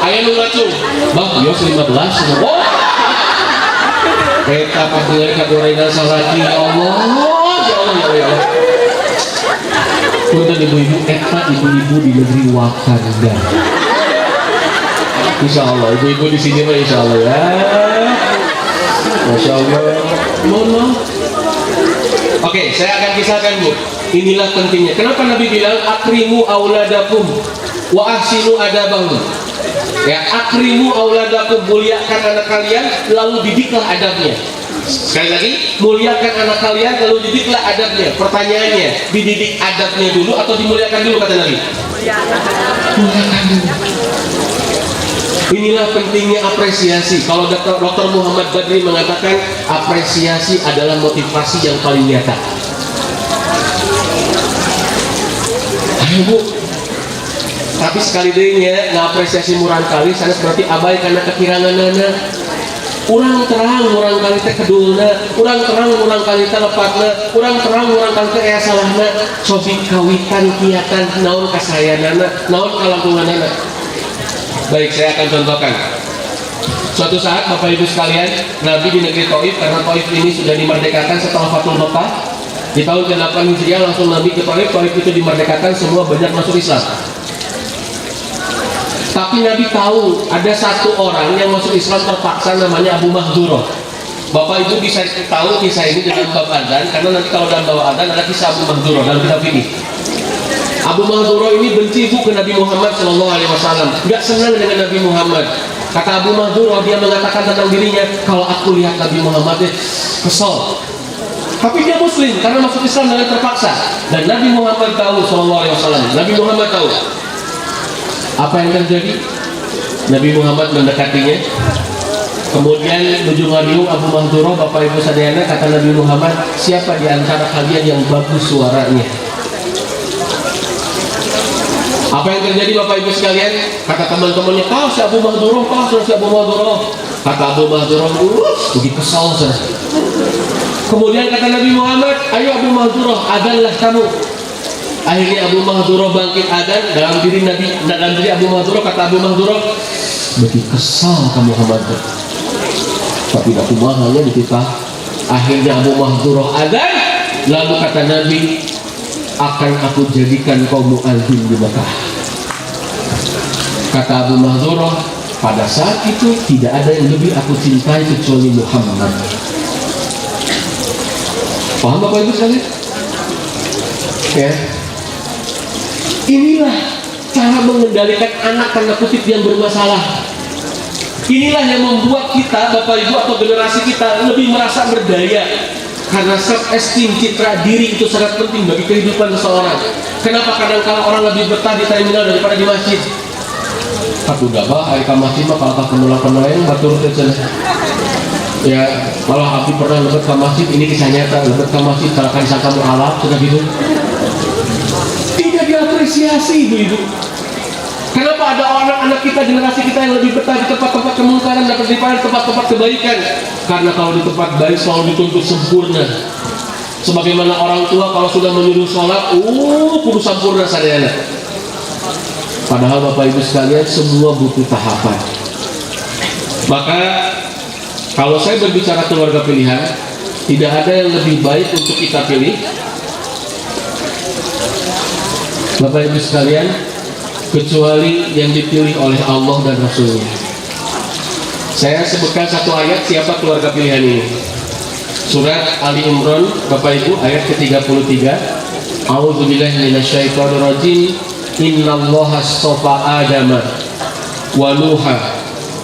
Ayo lu ngacu, bang, yos 15. Oh, kita panggil kagorengan salaki, ya Allah, ya Allah, ya Allah. Punten ibu-ibu, ibu-ibu di negeri Wakanda. Insya Allah, ibu-ibu di sini mah insya Allah ya. Masya Allah. Mohon. Oke, saya akan kisahkan bu. Inilah pentingnya. Kenapa Nabi bilang akrimu auladakum wa ahsinu adabahum. Ya, akrimu auladakum, muliakan anak kalian lalu didiklah adabnya. Sekali lagi, muliakan anak kalian lalu didiklah adabnya. Pertanyaannya, dididik adabnya dulu atau dimuliakan dulu kata Nabi? Muliakan dulu. Inilah pentingnya apresiasi. Kalau Dr. Muhammad Badri mengatakan apresiasi adalah motivasi yang paling nyata. Ayo bu, tapi sekali dehnya ngapresiasi murang kali sana seperti abai karena kekirangan nana. Urang terang, urang kali teh kedulna, urang terang, urang kali teh lepatna, urang terang, urang kali teh aya salahna. Sobi kawitan kiatan naon kasayanana, naon kalangkunganana. Baik, saya akan contohkan. Suatu saat Bapak Ibu sekalian, Nabi di negeri Taif, karena Taif ini sudah dimerdekakan setelah Fathul Makkah. Di tahun ke-8 Hijriah langsung Nabi ke Taif. Taif itu dimerdekakan, semua banyak masuk Islam. Tapi Nabi tahu ada satu orang yang masuk Islam terpaksa, namanya Abu Mahdurah. Bapak Ibu bisa tahu kisah ini dalam bab adzan, karena nanti kalau dalam bab adzan ada kisah Abu Mahdurah dalam kitab ini. Abu Mahdurah ini benci ke Nabi Muhammad SAW, nggak senang dengan Nabi Muhammad. Kata Abu Mahdurah, dia mengatakan tentang dirinya, kalau aku lihat Nabi Muhammad kesel. Tapi dia Muslim karena masuk Islam dengan terpaksa. Dan Nabi Muhammad tahu SAW, Nabi Muhammad tahu apa yang terjadi. Nabi Muhammad mendekatinya. Kemudian ujung hariu Abu Mahdurah, Bapak Ibu sadayana, kata Nabi Muhammad, siapa di antara kalian yang bagus suaranya? Apa yang terjadi Bapak Ibu sekalian? Kata teman-temannya, kau si Abu Mahdurah, kau si Abu Mahdurah. Kata Abu Mahdurah, begitu kesal. Kemudian kata Nabi Muhammad, ayo Abu Mahdurah, adzanlah kamu. Akhirnya Abu Mahdurah bangkit adzan. Dalam diri Abu Mahdurah, kata Abu Mahdurah, begitu kesal kamu Muhammad. Tapi aku mahalnya dititah. Akhirnya Abu Mahdurah adzan. Lalu kata Nabi, akan aku jadikan kau muadzin di Mekah. Kata Abu Mahdurah, pada saat itu tidak ada yang lebih aku cintai kecuali Muhammad. Paham Bapak Ibu sekalian? Ya. Inilah cara mengendalikan anak tanda kutip yang bermasalah. Inilah yang membuat kita, Bapak Ibu atau generasi kita, lebih merasa berdaya. Karena self-esteem, citra diri itu sangat penting bagi kehidupan seseorang. Kenapa kadang-kadang orang lebih betah di terminal daripada di masjid? Aku udah bah, air masjid mah kalau penolak-penolak yang batur terus. Ya, malah aku pernah lebet ke masjid, ini kisah nyata, lebet ke masjid kalau kan disangka mu'alaf, sudah gitu. Tidak diapresiasi ibu-ibu. Kenapa ada anak-anak kita, generasi kita yang lebih betah di tempat-tempat kemungkaran daripada di tempat-tempat kebaikan? Karena kalau di tempat baik selalu dituntut sempurna. Sebagaimana orang tua kalau sudah menyuruh sholat, kudu sempurna sadayana. Padahal Bapak Ibu sekalian, semua butuh tahapan. Maka kalau saya berbicara keluarga pilihan, tidak ada yang lebih baik untuk kita pilih. Bapak Ibu sekalian, kecuali yang dipilih oleh Allah dan Rasulnya. Saya sebutkan satu ayat siapa keluarga pilihan ini. Surat Ali Imran, Bapak Ibu, ayat ke-33. A'udzubillahi minasyaitonirrajim. Innallaha astafa Adama wa Nuha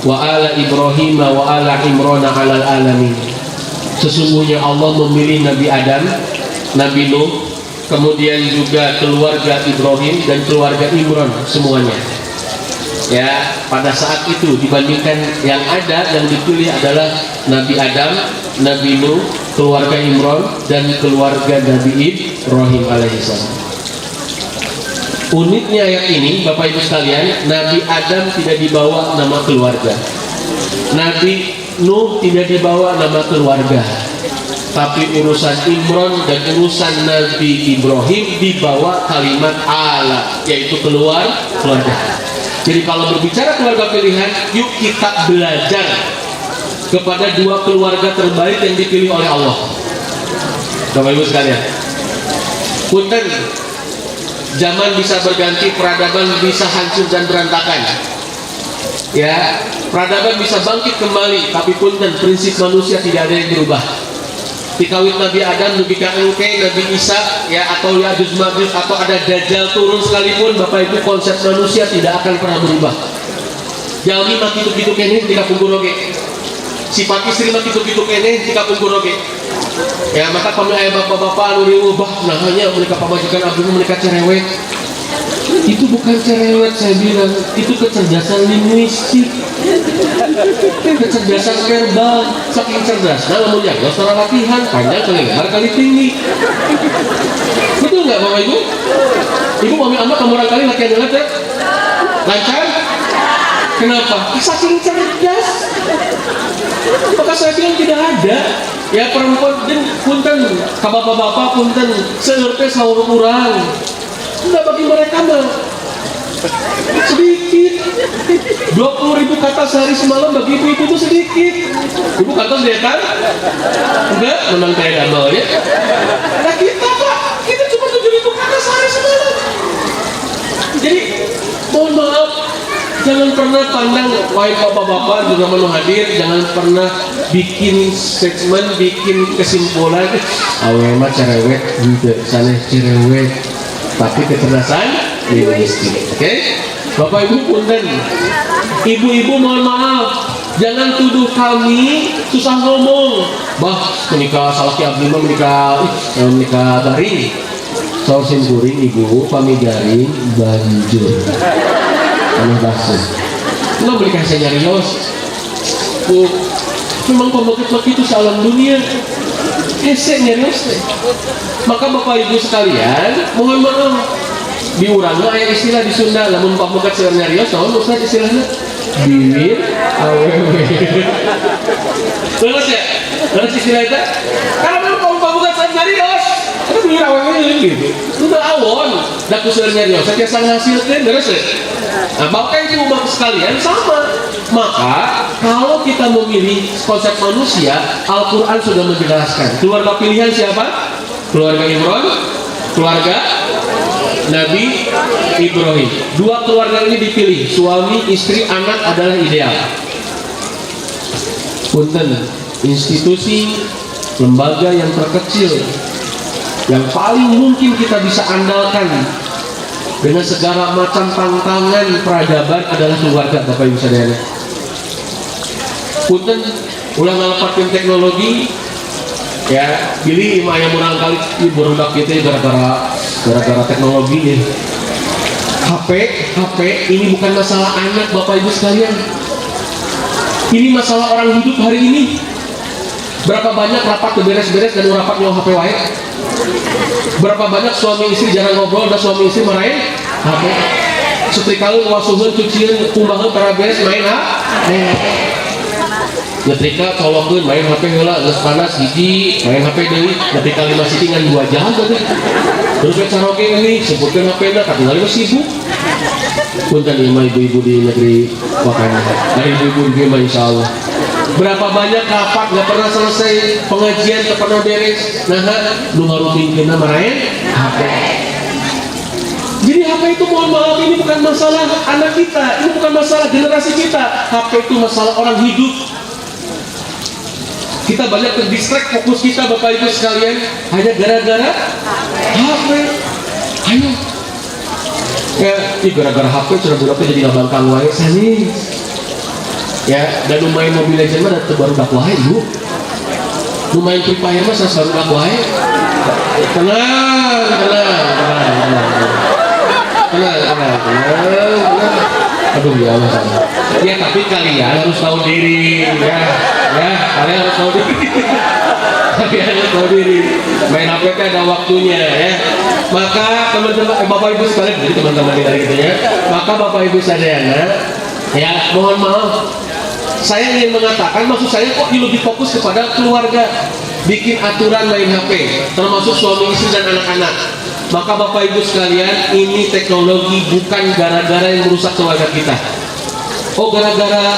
wa ala Ibrahim wa ala Imran 'alal alamin. Sesungguhnya Allah memilih Nabi Adam, Nabi Nuh, kemudian juga keluarga Ibrahim dan keluarga Imran semuanya. Ya, pada saat itu dibandingkan yang ada, yang dipilih adalah Nabi Adam, Nabi Nuh, keluarga Imran dan keluarga Nabi Ibrahim alaihissalam. Uniknya ayat ini, Bapak Ibu sekalian, Nabi Adam tidak dibawa nama keluarga, Nabi Nuh tidak dibawa nama keluarga, tapi urusan Imran dan urusan Nabi Ibrahim dibawa kalimat ala, yaitu keluarga. Jadi kalau berbicara keluarga pilihan, yuk kita belajar kepada dua keluarga terbaik yang dipilih oleh Allah. Bapak Ibu sekalian, punten, zaman bisa berganti, peradaban bisa hancur dan berantakan. Ya, peradaban bisa bangkit kembali, tapi punten, prinsip manusia tidak ada yang berubah. Dikawin Nabi Adam, Nabi Engke, Nabi Isa, ya, atau Ya'juj Ma'juj, atau ada Dajjal turun sekalipun, Bapak Ibu, konsep manusia tidak akan pernah berubah. Jalmi mati begitu kene ketika pungkur oge. Sifat istri mati begitu kene ketika pungkur oge. Ya, maka kami ayah bapak-bapak anu diubah, nah hanya mereka pamajikan abdi mereka cerewet. Itu bukan cerewet, saya bilang, itu kecerdasan linguistik, kecerdasan verbal. Saking cerdas, nah namun yang secara latihan panjang kali lebar kali tinggi. Betul nggak Bapak Ibu? Ibu mami amat kamu orang kali latihan dengan lancar? Kenapa? Saking cerdas. Maka saya bilang tidak ada ya perempuan dan punten bapak-bapak punten seurte sahur kurang. Enggak, bagi mereka mah sedikit. 20.000 kata sehari semalam bagi ibu-ibu itu sedikit. Ibu kata kan? Enggak, memang kayak damel ya. Nah kita Pak, kita cuma 7.000 kata sehari semalam. Jadi mohon maaf, jangan pernah pandang wahai bapak-bapak juga mau hadir, jangan pernah bikin statement, bikin kesimpulan awe mah cerewet gitu, sana cerewet, tapi kecerdasan linguistik. Oke? Bapak Ibu punten, ibu-ibu mohon maaf, jangan tuduh kami susah ngomong. Bah, menikah salah ki abdi mah menikah garing. Saur simkuring ibu pamigaring banjur. Anu basuh. Nggak boleh kasih nyarios. Memang pembangkit itu salam dunia. Hese nyarios teh. Maka Bapak Ibu sekalian, mohon maaf. Di urangna aya istilah di Sunda, lamun pambangkit seueur nyarios, naon Ustaz istilahna? Bibir awewe. Terus ya? Terus istilah itu? Karena memang pambangkit seueur nyarios, itu bibir awewe gitu. Udah awon, da ku seueur nyarios, sakieu ngahasilkeun terus. Nah, Bapak Ibu sekalian sama. Maka kalau kita memilih konsep manusia, Al-Quran sudah menjelaskan. Keluarga pilihan siapa? Keluarga Imran, keluarga Nabi Ibrahim. Dua keluarga ini dipilih, suami, istri, anak adalah ideal. Punten, institusi, lembaga yang terkecil, yang paling mungkin kita bisa andalkan dengan segala macam tantangan peradaban adalah keluarga, Bapak Ibu saudara. Punten, ulang ngalapatin teknologi, ya pilih lima yang murang kali berudak kita gara-gara teknologi ya. HP ini bukan masalah anak Bapak Ibu sekalian, ini masalah orang hidup hari ini. Berapa banyak rapat beres-beres dan rapat nyawa HP wae. Berapa banyak suami istri jarang ngobrol dan suami istri marahin HP. Setrika wasuhun cucian kumbahan para beres main HP. Nyetrika colokeun main HP heula geus panas hiji main HP deui nyetrika 5 siti ngan 2 jam tadi. Terus we karaoke ini sebutkeun HP-na katingali mah sibuk. Punten ibu-ibu di negeri Wakana. Dari ibu-ibu di insyaallah. Berapa banyak rapat nggak pernah selesai, pengajian nggak pernah beres. Nah, lu ngarutinkeunna marahin HP. Jadi HP itu mohon maaf ini bukan masalah anak kita, ini bukan masalah generasi kita. HP itu masalah orang hidup. Kita banyak terdistract fokus kita Bapak Ibu sekalian hanya gara-gara HP. Ayo. Ya, ini gara-gara HP sudah berapa jadi ngabangkang wae sani. Ya, dan lumayan Mobile Legends mah baru dakwah Bu. Lumayan Free Fire mah baru dakwah. Tenang. Aduh ya masalah. Ya tapi kalian harus tahu diri ya. Kalian harus tahu diri. Kalian harus tahu diri. Main HP kan ada waktunya ya. Maka teman-teman Bapak Ibu sekalian, jadi teman-teman kita gitu ya. Maka Bapak Ibu sadayana ya mohon maaf. Saya ingin mengatakan maksud saya kok lebih fokus kepada keluarga. Bikin aturan main HP termasuk suami istri dan anak-anak. Maka Bapak Ibu sekalian, ini teknologi bukan gara-gara yang merusak keluarga kita. Oh gara-gara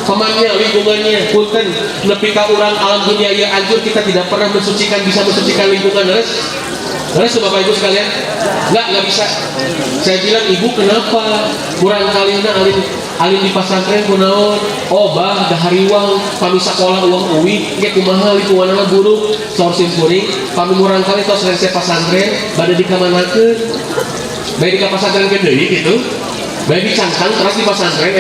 temannya, lingkungannya, punten nepi ka urang alam dunia ya anjur kita tidak pernah bisa mensucikan lingkungan Res Bapak Ibu sekalian, nggak bisa. Saya bilang ibu kenapa kurang kalina alin di pasantren kunaon? Oh bah dahariwang kami sekolah uang uwi, ya kumaha lingkunganna buruk, sourcing kuring, kami kurang kali tos rese pasantren, bade dikamanakeun, baik di pasantren ke deui gitu, baik dicangkang terus di pasantren,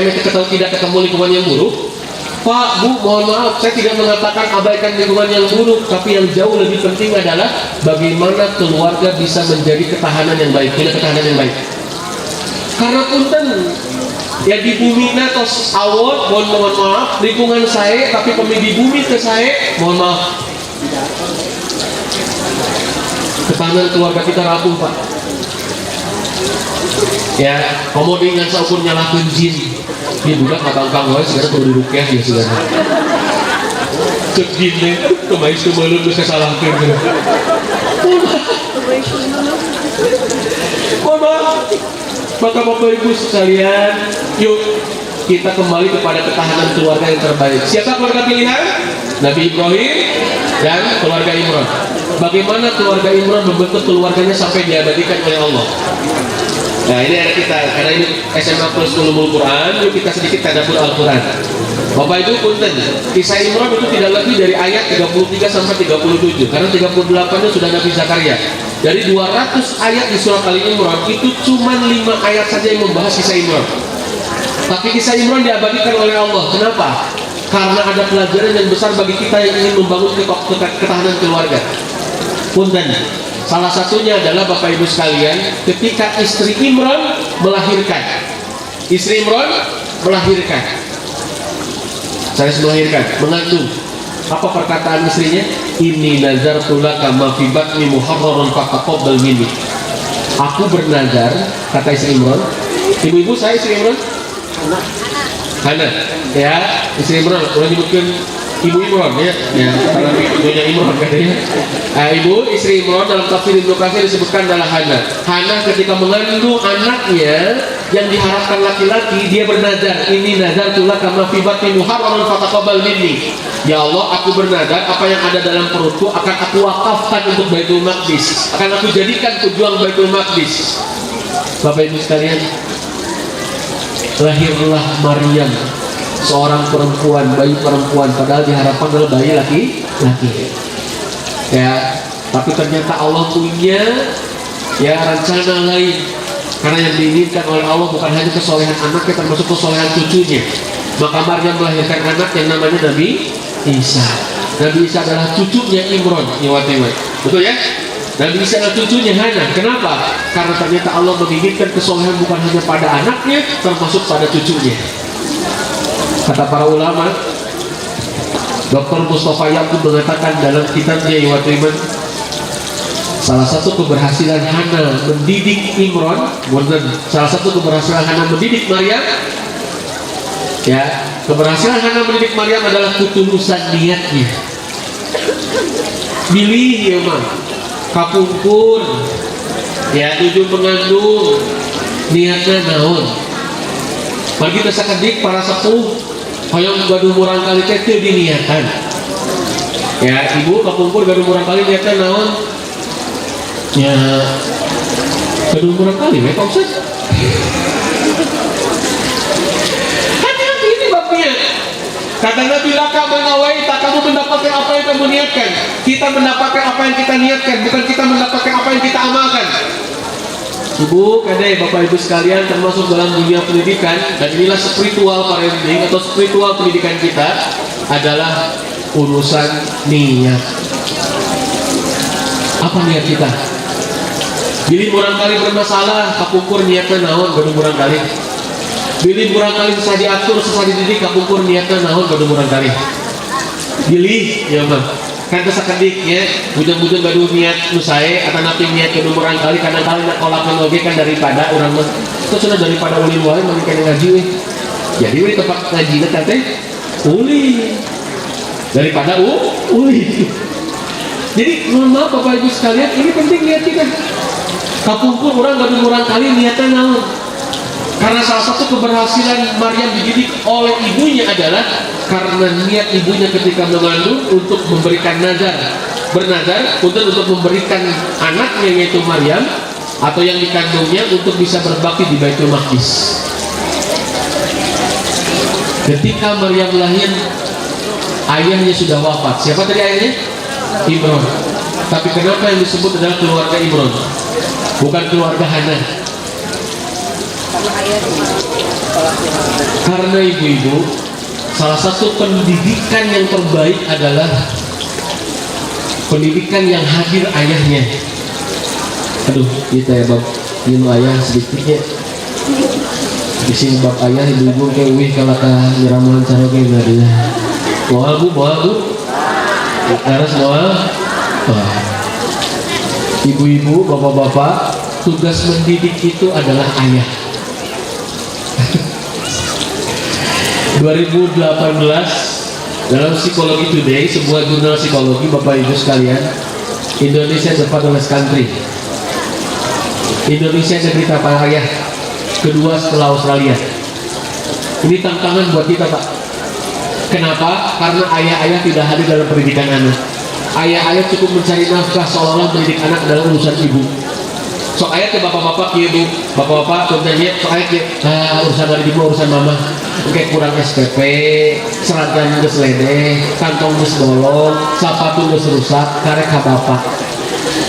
tidak ketemu lingkungan yang buruk. Pak, Bu, mohon maaf, saya tidak mengatakan abaikan lingkungan yang buruk, tapi yang jauh lebih penting adalah bagaimana keluarga bisa menjadi ketahanan yang baik, punya ketahanan yang baik. Karena punten, ya di bumi tos awot, mohon maaf, lingkungan saya, tapi di bumi ke saya, mohon maaf. Ketahanan keluarga kita rapuh, Pak. Ya, komodi dengan saukur nyalakan jin. Ini budak ngabangkang wae segera perlu dirukyah ya segera. Cek jin deh, kemarin semuanya bisa salahkan. Mohon maaf. Maka Bapak Ibu sekalian, yuk kita kembali kepada ketahanan keluarga yang terbaik. Siapa keluarga pilihan? Nabi Ibrahim dan keluarga Imran. Bagaimana keluarga Imran membentuk keluarganya sampai diabadikan oleh Allah? Nah ini ada kita, karena ini SMA Plus Ulumul Quran, yuk kita sedikit tadabbur Al-Quran. Bapak Ibu punten, kisah Imran itu tidak lebih dari ayat 33 sampai 37, karena 38-nya sudah Nabi Zakaria. Dari 200 ayat di surat Al-Imran, itu cuma 5 ayat saja yang membahas kisah Imran. Tapi kisah Imran diabadikan oleh Allah. Kenapa? Karena ada pelajaran yang besar bagi kita yang ingin membangun ketahanan keluarga. Punten. Salah satunya adalah Bapak Ibu sekalian, ketika istri Imran melahirkan. Istri Imran melahirkan. Saya melahirkan, mengandung. Apa perkataan istrinya? Inni nazartu laka ma fi batni muharraran fataqabbal minni. Aku bernazar, kata istri Imran. Ibu-ibu saya istri Imran? Hana. Ya, istri Imran. Udah nyebutkan Ibu Imran ya, karena ibunya Imran katanya. Ibu istri Imran dalam tafsir Ibnu Katsir disebutkan adalah Hana. Hana ketika mengandung anaknya yang diharapkan laki-laki, dia bernazar, ini nazar tulah kama fi batni muharraran fataqabbal minni. Ya Allah, aku bernazar apa yang ada dalam perutku akan aku wakafkan untuk Baitul Maqdis, akan aku jadikan pejuang Baitul Maqdis. Bapak Ibu sekalian, lahirlah Maryam, seorang perempuan, bayi perempuan, padahal diharapkan adalah bayi laki-laki. Ya, tapi ternyata Allah punya ya rencana lain. Karena yang diinginkan oleh Allah bukan hanya kesolehan anaknya, termasuk kesolehan cucunya. Maka Maryam melahirkan anak yang namanya Nabi Isa. Nabi Isa adalah cucunya Imran, betul ya? Nabi Isa adalah cucunya Hana. Kenapa? Karena ternyata Allah menginginkan kesolehan bukan hanya pada anaknya, termasuk pada cucunya. Kata para ulama, Dr. Mustafa Yaqub mengatakan dalam kitabnya Iwatiman, salah satu keberhasilan Hana mendidik Imran, salah satu keberhasilan Hana mendidik Maryam, ya, keberhasilan Hana mendidik Maryam adalah ketulusan niatnya. Pilih ya mah, kapungkur, ya tujuh mengandung, niatnya naon. Bagi tersakedik para sepuh, hoyong gaduh murang kali teh diniatan. Ya ibu kapungkur gaduh murang kali niatnya naon? Ya Kedua kurang kali, Pak Ustaz. Hati-hati ini babnya. Kata Nabi, laka mengawaita, kamu mendapatkan apa yang kamu niatkan. Kita mendapatkan apa yang kita niatkan, bukan kita mendapatkan apa yang kita amalkan. Ibu, kadang Bapak Ibu sekalian, termasuk dalam dunia pendidikan, dan inilah spiritual parenting atau spiritual pendidikan kita adalah urusan niat. Apa niat kita? Bila murang kali bermasalah, kapukur niatnya naon, baru murang kali. Bila murang kali susah diatur, susah dididik, kapukur niatnya naon, baru murang kali. Pilih, ya mah. Kan kesakedik ya, bujang-bujang gaduh niat nusae, atau napi niat kedua murang kali, kadang-kadang nak kolakan lagi kan daripada orang mah. Itu sudah daripada ulin wae, mereka ngaji weh. Jadi weh tempat ngaji nanti uli daripada uli. Jadi mohon maaf Bapak Ibu sekalian, ini penting niat kita. Kapukur orang gaduh murang kali niatnya naon. Karena salah satu keberhasilan Maryam dididik oleh ibunya adalah karena niat ibunya ketika mengandung untuk memberikan bernazar untuk memberikan anaknya yaitu Maryam atau yang dikandungnya untuk bisa berbakti di Baitul Maqdis. Ketika Maryam lahir, ayahnya sudah wafat. Siapa tadi ayahnya? Imron. Tapi kenapa yang disebut adalah keluarga Imron, bukan keluarga Hana? Karena ibu-ibu, salah satu pendidikan yang terbaik adalah pendidikan yang hadir ayahnya. Aduh, kita ya bab, ini ayah sedikitnya. Di sini bab ayah ibu-ibu kayak wih kalau nyiraman cara kayak nggak dia. Moal bu, harus moal. Ibu-ibu, bapak-bapak, tugas mendidik itu adalah ayah. 2018 dalam Psikologi Today, sebuah jurnal psikologi Bapak Ibu sekalian, Indonesia the fatherless country. Indonesia negeri tanpa ayah kedua setelah Australia. Ini tantangan buat kita Pak. Kenapa? Karena ayah-ayah tidak hadir dalam pendidikan anak. Ayah-ayah cukup mencari nafkah, seolah-olah mendidik anak adalah urusan ibu. So ayat ke bapak-bapak ya bu, bapak-bapak contohnya so ayat ya, urusan dari ibu, urusan mama, kayak kurang SPP, seragam geus ledeh, kantong geus bolong, sepatu geus rusak, karek ka bapak.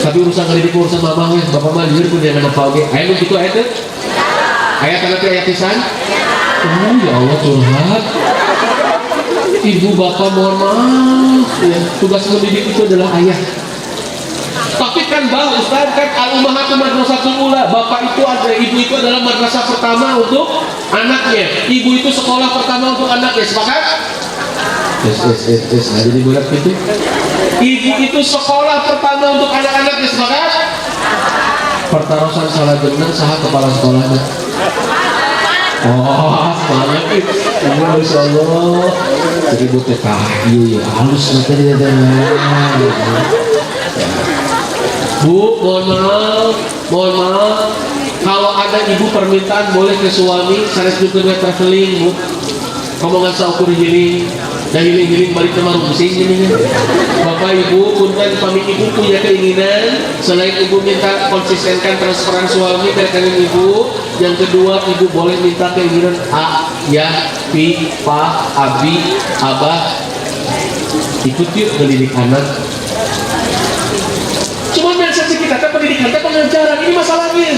Tapi urusan dari ibu, urusan mama weh, bapak mah lieur pun jangan apa oge. Aya nu kitu aya teh? Aya kana teh aya pisan? Oh ya Allah curhat. Ibu bapak mohon maaf ya, tugas mendidik itu adalah ayah. Tapi kan bang Ustaz kan al-ummahatu madrasatul ula, bapak itu ada, ibu itu adalah madrasah pertama untuk anaknya, ibu itu sekolah pertama untuk anaknya. Sepakat? Nah jadi berat itu. Ibu itu sekolah pertama untuk anak-anaknya. Sepakat? Pertarusan salah jeneng saha kepala sekolahnya. Oh, semangat itu. Masya Allah. Jadi buat kayu ya halus nanti dia. Bu, mohon maaf. Kalau ada ibu permintaan boleh ke suami, saya juga traveling, bu. Kamu nggak usah ukur hiling, dan hiling balik ke marung pusing ini. Bapak ibu, punten pamit ibu punya keinginan, selain ibu minta konsistenkan transferan suami ke rekening ibu, yang kedua ibu boleh minta keinginan A, ya, Pi, Pa, Abi, Abah, ikut yuk mendidik anak. Cuma mindset kita kan pendidikan, kan pengajaran, ini masalahnya.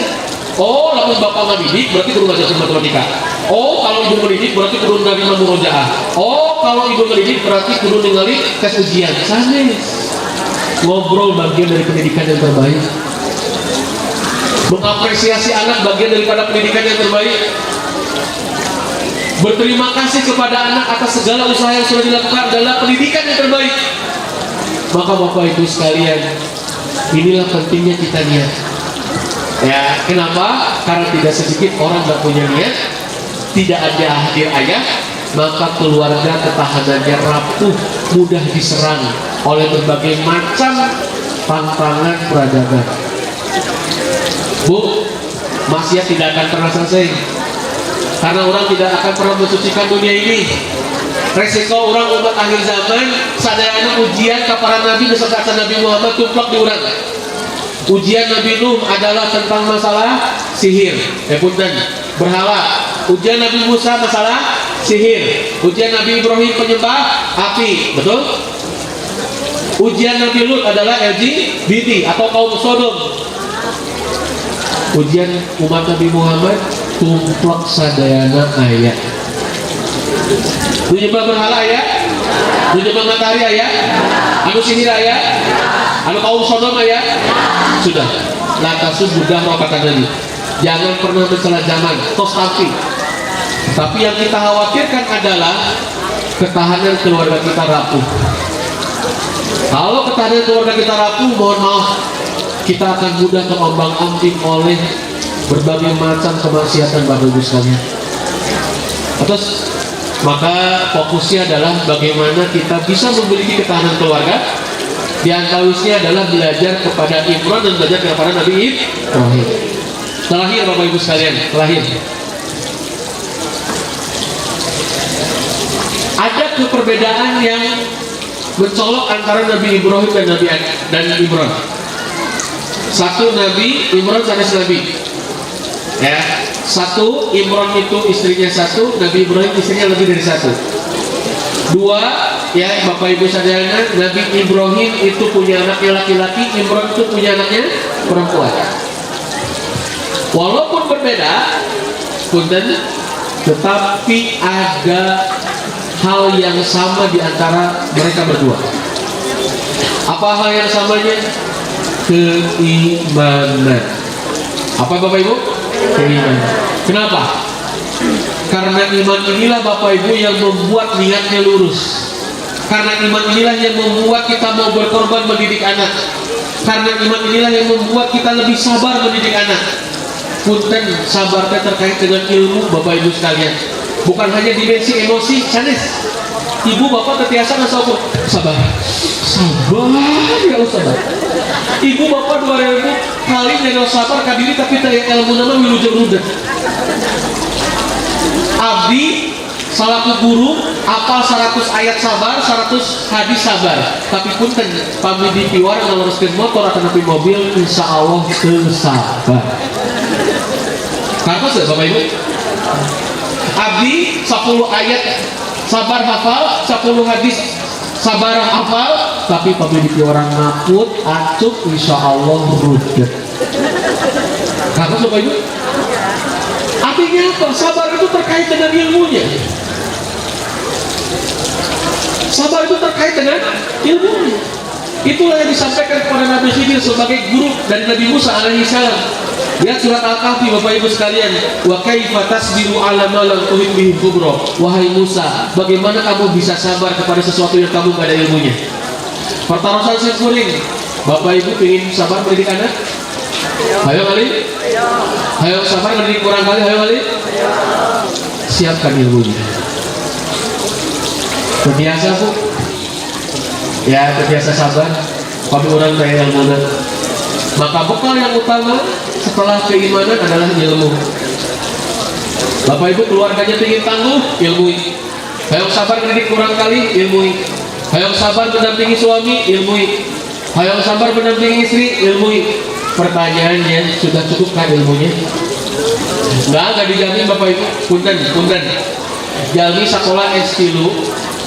Oh, lamun bapak ngadidik berarti kudu ngajar matematika. Oh, kalau ibu ngadidik berarti kudu nerima murojaah. Oh, kalau ibu ngadidik berarti kudu ningali tes ujian. Sanes. Ngobrol bagian dari pendidikan yang terbaik. Mengapresiasi anak bagian daripada pendidikan yang terbaik. Berterima kasih kepada anak atas segala usaha yang sudah dilakukan adalah pendidikan yang terbaik. Maka Bapak Ibu sekalian, inilah pentingnya kita niat. Ya, kenapa? Karena tidak sedikit orang gak punya niat, tidak ada hadir ayah, maka keluarga ketahanannya rapuh, mudah diserang oleh berbagai macam tantangan peradaban. Bu, maksiat tidak akan pernah selesai, karena orang tidak akan pernah mensucikan dunia ini. Resiko orang umat akhir zaman, sadayana ujian kepada Nabi beserta Nabi Muhammad tumplak di orang. Ujian Nabi Nuh adalah tentang masalah sihir. Punten, berhala. Ujian Nabi Musa masalah sihir. Ujian Nabi Ibrahim penyembah api, betul? Ujian Nabi Lut adalah LGBT atau kaum Sodom. Ujian umat Nabi Muhammad tumplek sadayana ayat. Menyembah berhala ya, menyembah matahari ya, anu sihir ya, anu kaum Sodom ya. Sudah, lantas sudah roh kata Nabi. Jangan pernah mencela zaman, tos tapi yang kita khawatirkan adalah ketahanan keluarga kita rapuh. Kalau ketahanan keluarga kita rapuh, mohon maaf, kita akan mudah terombang-ambing oleh berbagai macam kemaksiatan Bapak Ibu sekalian. Terus maka fokusnya adalah bagaimana kita bisa memiliki ketahanan keluarga. Di antaranya adalah belajar kepada Imran dan belajar kepada Nabi Ibrahim. Terakhir Bapak Ibu sekalian, terakhir. Ada perbedaan yang mencolok antara Nabi Ibrahim dan Imran. Satu Nabi Imran sanes Nabi. Ya, satu Imran itu istrinya satu, Nabi Ibrahim istrinya lebih dari satu. Dua, ya Bapak Ibu sadayana, Nabi Ibrahim itu punya anaknya laki-laki, Imran itu punya anaknya perempuan. Walaupun berbeda, punten, tetapi ada hal yang sama di antara mereka berdua. Apa hal yang samanya? Keimanan. Apa Bapak Ibu? Keimanan. Kenapa? Karena iman inilah Bapak Ibu yang membuat niatnya lurus. Karena iman inilah yang membuat kita mau berkorban mendidik anak. Karena iman inilah yang membuat kita lebih sabar mendidik anak. Punten, sabarnya terkait dengan ilmu Bapak Ibu sekalian. Bukan hanya dimensi emosi, sanes. Ibu bapak terbiasa nggak sabar, sabar, ya Allah sabar. Ibu bapak 2000 kali nyengal sabar kadiri tapi tanya ilmu nama wilujeng rudet. Abdi salaku guru apal 100 ayat sabar, 100 hadis sabar. Tapi punten pami di piwar ngeluruskeun motor atau napi mobil, insya Allah teu sabar. Karena Bapak Ibu, Abdi 10 ayat sabar hafal, 10 hadis sabar hafal, tapi pemilik orang ngaput, acup, insya Allah rudet. Karena Bapak Ibu, artinya apa? Sabar itu terkait dengan ilmunya. Sabar itu terkait dengan ilmunya. Itulah yang disampaikan kepada Nabi Khidir sebagai guru dari Nabi Musa alaihissalam. Lihat surat Al-Kahfi Bapak Ibu sekalian. Wa kaifa tasbiru ala ma lam tuhit bihi kubra. Wahai Musa, bagaimana kamu bisa sabar kepada sesuatu yang kamu gak ada ilmunya? Pertaruhan sekuring. Bapak Ibu ingin sabar mendidik anak? Ayo kali. Ayo sabar mendidik kurang kali. Ayo kali. Siapkan ilmunya. Terbiasa Bu. Ya, terbiasa sabar. Kami orang kaya ilmu. Maka bekal yang utama setelah keimanan adalah ilmu. Bapak Ibu keluarganya ingin tangguh, ilmui. Hayang sabar mendidik kurang kali, ilmui. Hayang sabar mendampingi suami, ilmui. Hayang sabar mendampingi istri, ilmui. Pertanyaannya, sudah cukupkah ilmunya? Enggak dijamin Bapak Ibu. Punten. Jalmi sekolah S3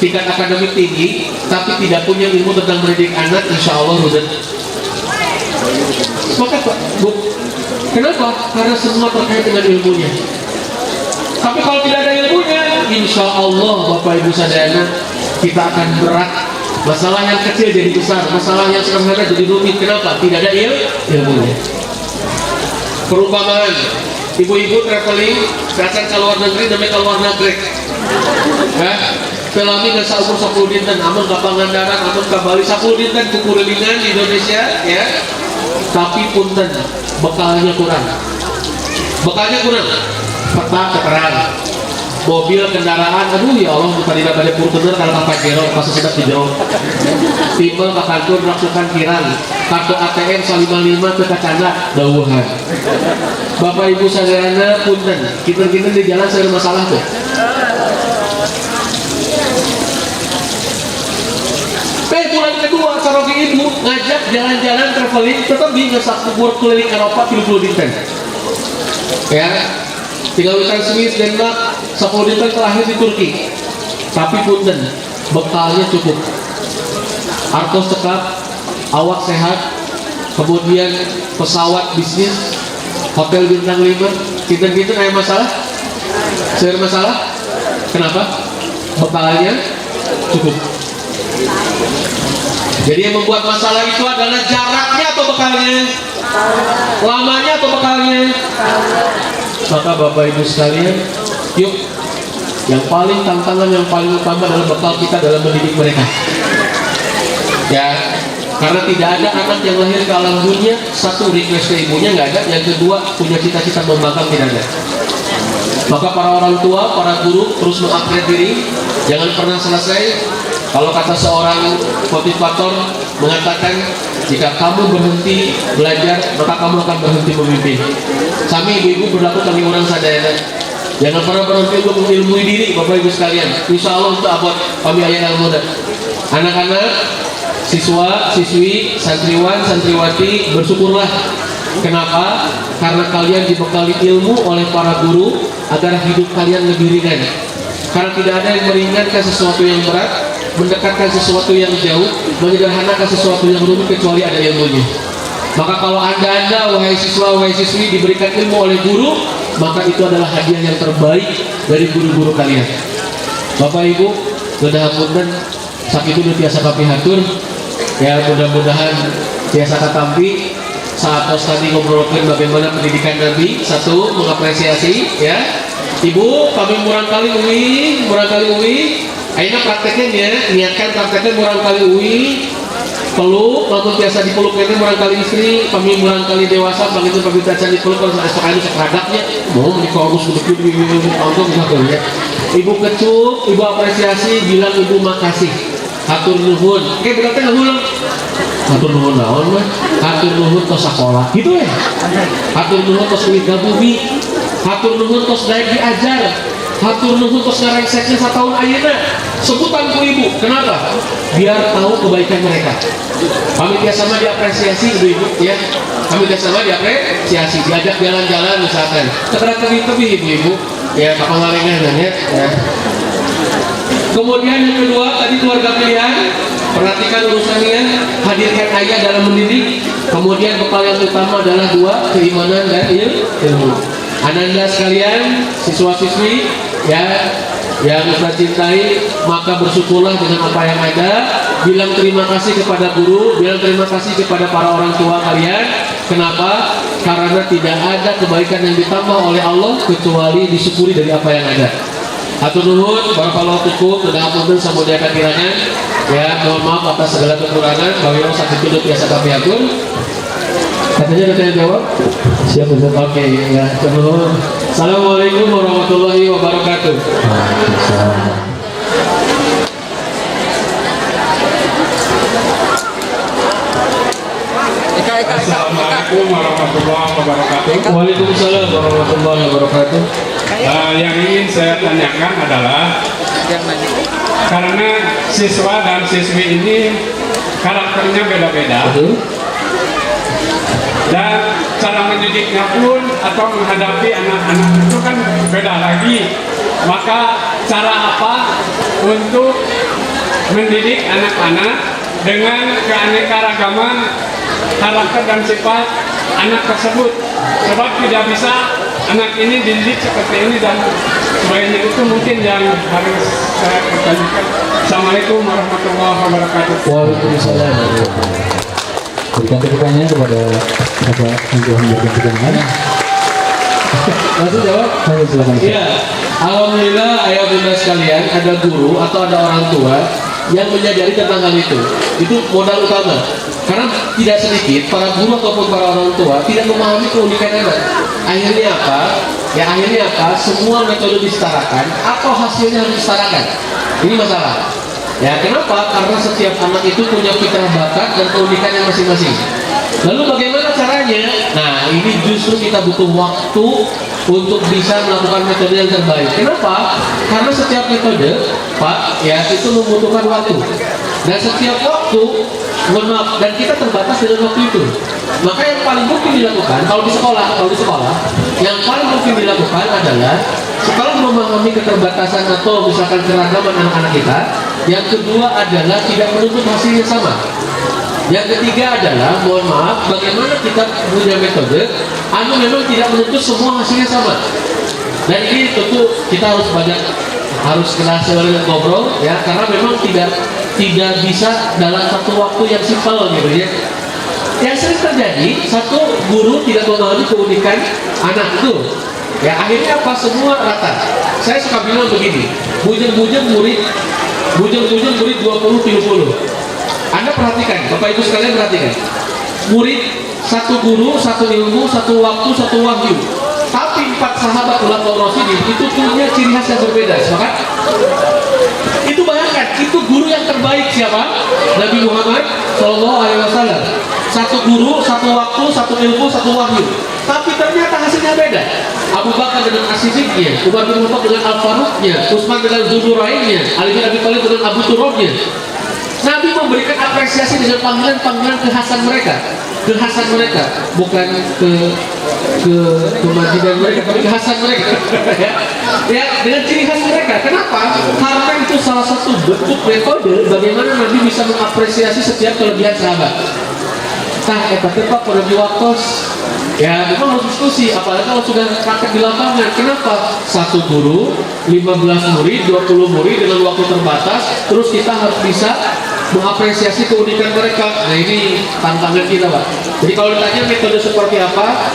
tingkat akademik tinggi, tapi tidak punya ilmu tentang mendidik anak, insya Allah rudet. Maka Bu, kenapa? Karena semua terkait dengan ilmunya. Tapi kalau tidak ada ilmunya, insya Allah Bapak Ibu sadayana, kita akan berat. Masalah yang kecil jadi besar, masalah yang sederhana jadi rumit. Kenapa? Tidak ada ilmunya. Perumpamaan, ibu-ibu traveling datang ke luar negeri demi ke luar negeri. Pelami nggak saukur 10 dinten, amun ke Pangandaran, amun ke Bali 10 dinten kukurilingan di Indonesia, ya. Tapi punten, bekalnya kurang. Peta keterang, mobil, kendaraan, aduh ya Allah, bukan tidak pada Fortuner kalau pakai jero, pas sedap di jero. Timbel ke kantor melakukan kirang, kartu ATM 155 ke kacana, dauhan. Bapak Ibu sadayana punten, kita di jalan saya masalah tuh. Bulan kedua, sarogi ibu ngajak jalan-jalan traveling, tetap di ngesak work keliling Eropa 30 dinten. Ya, tinggal witan Swiss, Denmark, 10 dinten terakhir di Turki. Tapi punten, bekalnya cukup. Artos cekap, awak sehat, kemudian pesawat bisnis, hotel bintang 5, gitu-gitu kayak masalah? Saya masalah? Kenapa? Bekalnya cukup. Jadi yang membuat masalah itu adalah jaraknya atau bekalnya? Lamanya atau bekalnya? Maka Bapak Ibu sekalian, yuk, yang paling tantangan, yang paling utama adalah bekal kita dalam mendidik mereka. Ya, karena tidak ada anak yang lahir ke alam dunia, satu request ke ibunya nggak ada, yang kedua punya cita-cita membangkang tidak ada. Maka para orang tua, para guru terus mengupgrade diri, jangan pernah selesai. Kalau kata seorang motivator mengatakan, jika kamu berhenti belajar, maka kamu akan berhenti memimpin. Kami ibu-ibu berlaku kami orang sadayana. Jangan pernah berhenti untuk mengilmui diri, Bapak Ibu sekalian. Insya Allah untuk abad kami ayah yang muda. Anak-anak, siswa, siswi, santriwan, santriwati, bersyukurlah. Kenapa? Karena kalian dibekali ilmu oleh para guru agar hidup kalian lebih ringan. Karena tidak ada yang meringankan sesuatu yang berat, mendekatkan sesuatu yang jauh, menyederhanakan sesuatu yang rumit kecuali ada ilmunya. Maka kalau anda wahai siswa, wahai siswi, diberikan ilmu oleh guru, maka itu adalah hadiah yang terbaik dari guru-guru kalian. Bapak Ibu, sudah punten sakitu biasa kapi hatur. Ya, mudah-mudahan biasa katampi saat tadi ngobrolkan bagaimana pendidikan Nabi. Satu, mengapresiasi ya. Ibu, kami murang kali uwi. Aina prakteknya ya, niatkan prakteknya murang kali uwi. Peluk, lalu biasa dipeluk ini murang kali istri, kami murang kali dewasa, begitu pembicaraan dipeluk kalau esok hari sekeradaknya, mau dikorus begitu di ongkong ya. Ibu kecup, ibu apresiasi, bilang ibu makasih, hatur nuhun. Berarti nuhun, hatur nuhun naon mah, hatur nuhun tos sekolah, gitu ya. Hatur nuhun tos wida bumi, hatur nuhun tos daek diajar, hatur nuhun tos ngarengseknya 1 tahun ayeuna. Sebutan ku ibu, kenapa? Biar tahu kebaikan mereka. Kami biasa sama diapresiasi ibu-ibu ya. Kami biasa sama diapresiasi, diajak jalan-jalan misalkan. Terkadang tebih-tebih ibu-ibu ya, kakak ngarengan ya. Kemudian yang kedua, tadi keluarga pilihan. Perhatikan urusannya, hadirkan ayah dalam mendidik. Kemudian bekal yang utama adalah 2, keimanan dan ilmu. Ananda sekalian, siswa-siswi ya, yang kita cintai, maka bersyukurlah dengan apa yang ada. Bilang terima kasih kepada guru, bilang terima kasih kepada para orang tua kalian. Kenapa? Karena tidak ada kebaikan yang ditambah oleh Allah kecuali disyukuri dari apa yang ada. Hatur nuhun, barakallahu fikum, sudah apunten samudiakan kiranya. Ya, mohon maaf atas segala kekurangan. Bagi orang sakit hidup biasa kami atur. Katanya ada yang jawab? Siap Ustaz. Oke, ya, nuhun. Assalamualaikum warahmatullahi wabarakatuh. Assalamualaikum warahmatullahi wabarakatuh. Waalaikumsalam warahmatullahi wabarakatuh. Yang ingin saya tanyakan adalah, karena siswa dan siswi ini karakternya beda-beda, dan cara mendidiknya pun atau menghadapi anak-anak itu kan beda lagi. Maka cara apa untuk mendidik anak-anak dengan keanekaragaman karakter dan sifat anak tersebut? Sebab tidak bisa anak ini dididik seperti ini dan sebagainya. Itu mungkin yang harus saya pertanyakan. Assalamualaikum warahmatullahi wabarakatuh. Waalaikumsalam. Berikan tepukannya kepada Bapak untuk memberikan tepukan. Langsung jawab? Ayo silakan. Iya. Alhamdulillah ayah bunda sekalian, ada guru atau ada orang tua yang menyadari tentang hal itu. Itu modal utama. Karena tidak sedikit para guru ataupun para orang tua tidak memahami keunikan anak. Akhirnya apa? Ya akhirnya apa? Semua metode disetarakan atau hasilnya harus disetarakan. Ini masalah. Ya kenapa? Karena setiap anak itu punya fitrah bakat dan keunikannya masing-masing. Lalu bagaimana caranya? Nah ini justru kita butuh waktu untuk bisa melakukan metode yang terbaik. Kenapa? Karena setiap metode, Pak, ya itu membutuhkan waktu. Dan setiap waktu mohon maaf, dan kita terbatas dengan waktu itu. Maka yang paling mungkin dilakukan kalau di sekolah, yang paling mungkin dilakukan adalah setelah memahami keterbatasan atau misalkan keragaman anak-anak kita, yang kedua adalah tidak menuntut hasilnya sama. Yang ketiga adalah, mohon maaf, bagaimana kita punya metode memang tidak menuntut semua hasilnya sama. Dan ini tentu kita harus kelas ngobrol ya, karena memang tidak bisa dalam satu waktu yang simpel gitu ya. Yang sering terjadi, satu guru tidak memahami keunikan anak itu ya, akhirnya apa, semua rata. Saya suka bilang begini, bujang-bujang murid 20-30. Anda perhatikan, Bapak Ibu sekalian perhatikan, murid satu guru, satu ilmu, satu waktu, satu wahyu. Tapi 4 sahabat ulama Rasulullah itu punya ciri khas yang berbeda. Sepakat? Itu bayangkan, itu guru yang terbaik siapa? Nabi Muhammad SAW. Satu guru, satu waktu, satu ilmu, satu wahyu. Tapi ternyata hasilnya beda. Abu Bakar dengan As-Siddiqnya, Umar bin Khattab dengan Al-Faruqnya, Utsman dengan Dzunurainnya, Ali bin Abi Thalib dengan Abu Turabnya. Nabi memberikan apresiasi dengan panggilan-panggilan kekhasan mereka, bukan kemajikan mereka, tapi kekhasan mereka. ya, dengan ciri khas mereka. Kenapa? Karena itu salah satu bentuk metode bagaimana Nabi bisa mengapresiasi setiap kelebihan sahabat. Pak pada diwaktos. Ya, memang harus diskusi, apalagi kalau sudah praktek di lapangan. Kenapa? Satu guru, 15 murid, 20 murid dengan waktu terbatas, terus kita harus bisa mengapresiasi keunikan mereka. Nah, ini tantangan kita, Pak. Jadi kalau ditanya metode seperti apa,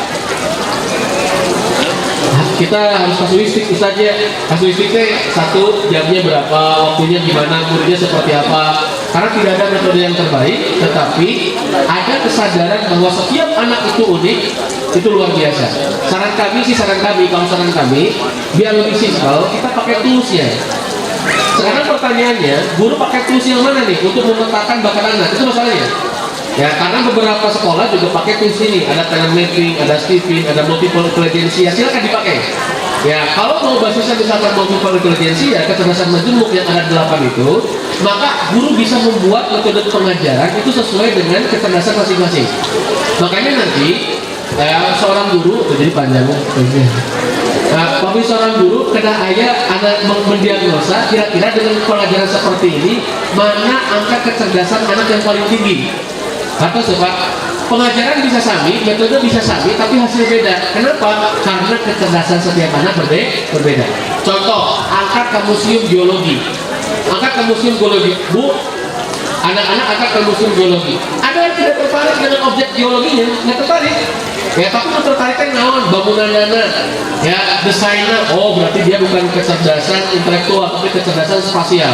kita harus kasuistik saja. Kasuistiknya satu, jamnya berapa, waktunya gimana, muridnya seperti apa. Karena tidak ada metode yang terbaik, tetapi ada kesadaran bahwa setiap anak itu unik, itu luar biasa. Saran kami, biar lebih simpel, kita pakai toolsnya. Sekarang pertanyaannya, guru pakai tools yang mana nih untuk memetakan bakat anak? Itu masalahnya. Ya, karena beberapa sekolah juga pakai tools ini, ada talent mapping, ada Stephen, ada multiple intelligence, ya silakan dipakai. Ya, kalau mau basisnya misalkan multiple intelligence, ya kecerdasan majemuk yang ada 8 itu, maka guru bisa membuat metode pengajaran itu sesuai dengan kecerdasan masing-masing. Makanya nanti seorang guru, jadi panjangnya. Tapi seorang guru kena anak mendiagnosa kira-kira dengan pelajaran seperti ini mana angka kecerdasan anak yang paling tinggi. Atau sebab pengajaran bisa sami, metode bisa sami, tapi hasil beda. Kenapa? Karena kecerdasan setiap anak berbeda. Contoh, angkat ke museum geologi. Bu, anak-anak angkat ke museum geologi. Ada yang tidak tertarik dengan objek geologinya, nggak tertarik. Ya, tapi tertarikkan naon bangunan dana, ya desainnya. Oh, berarti dia bukan kecerdasan intelektual, tapi kecerdasan spasial.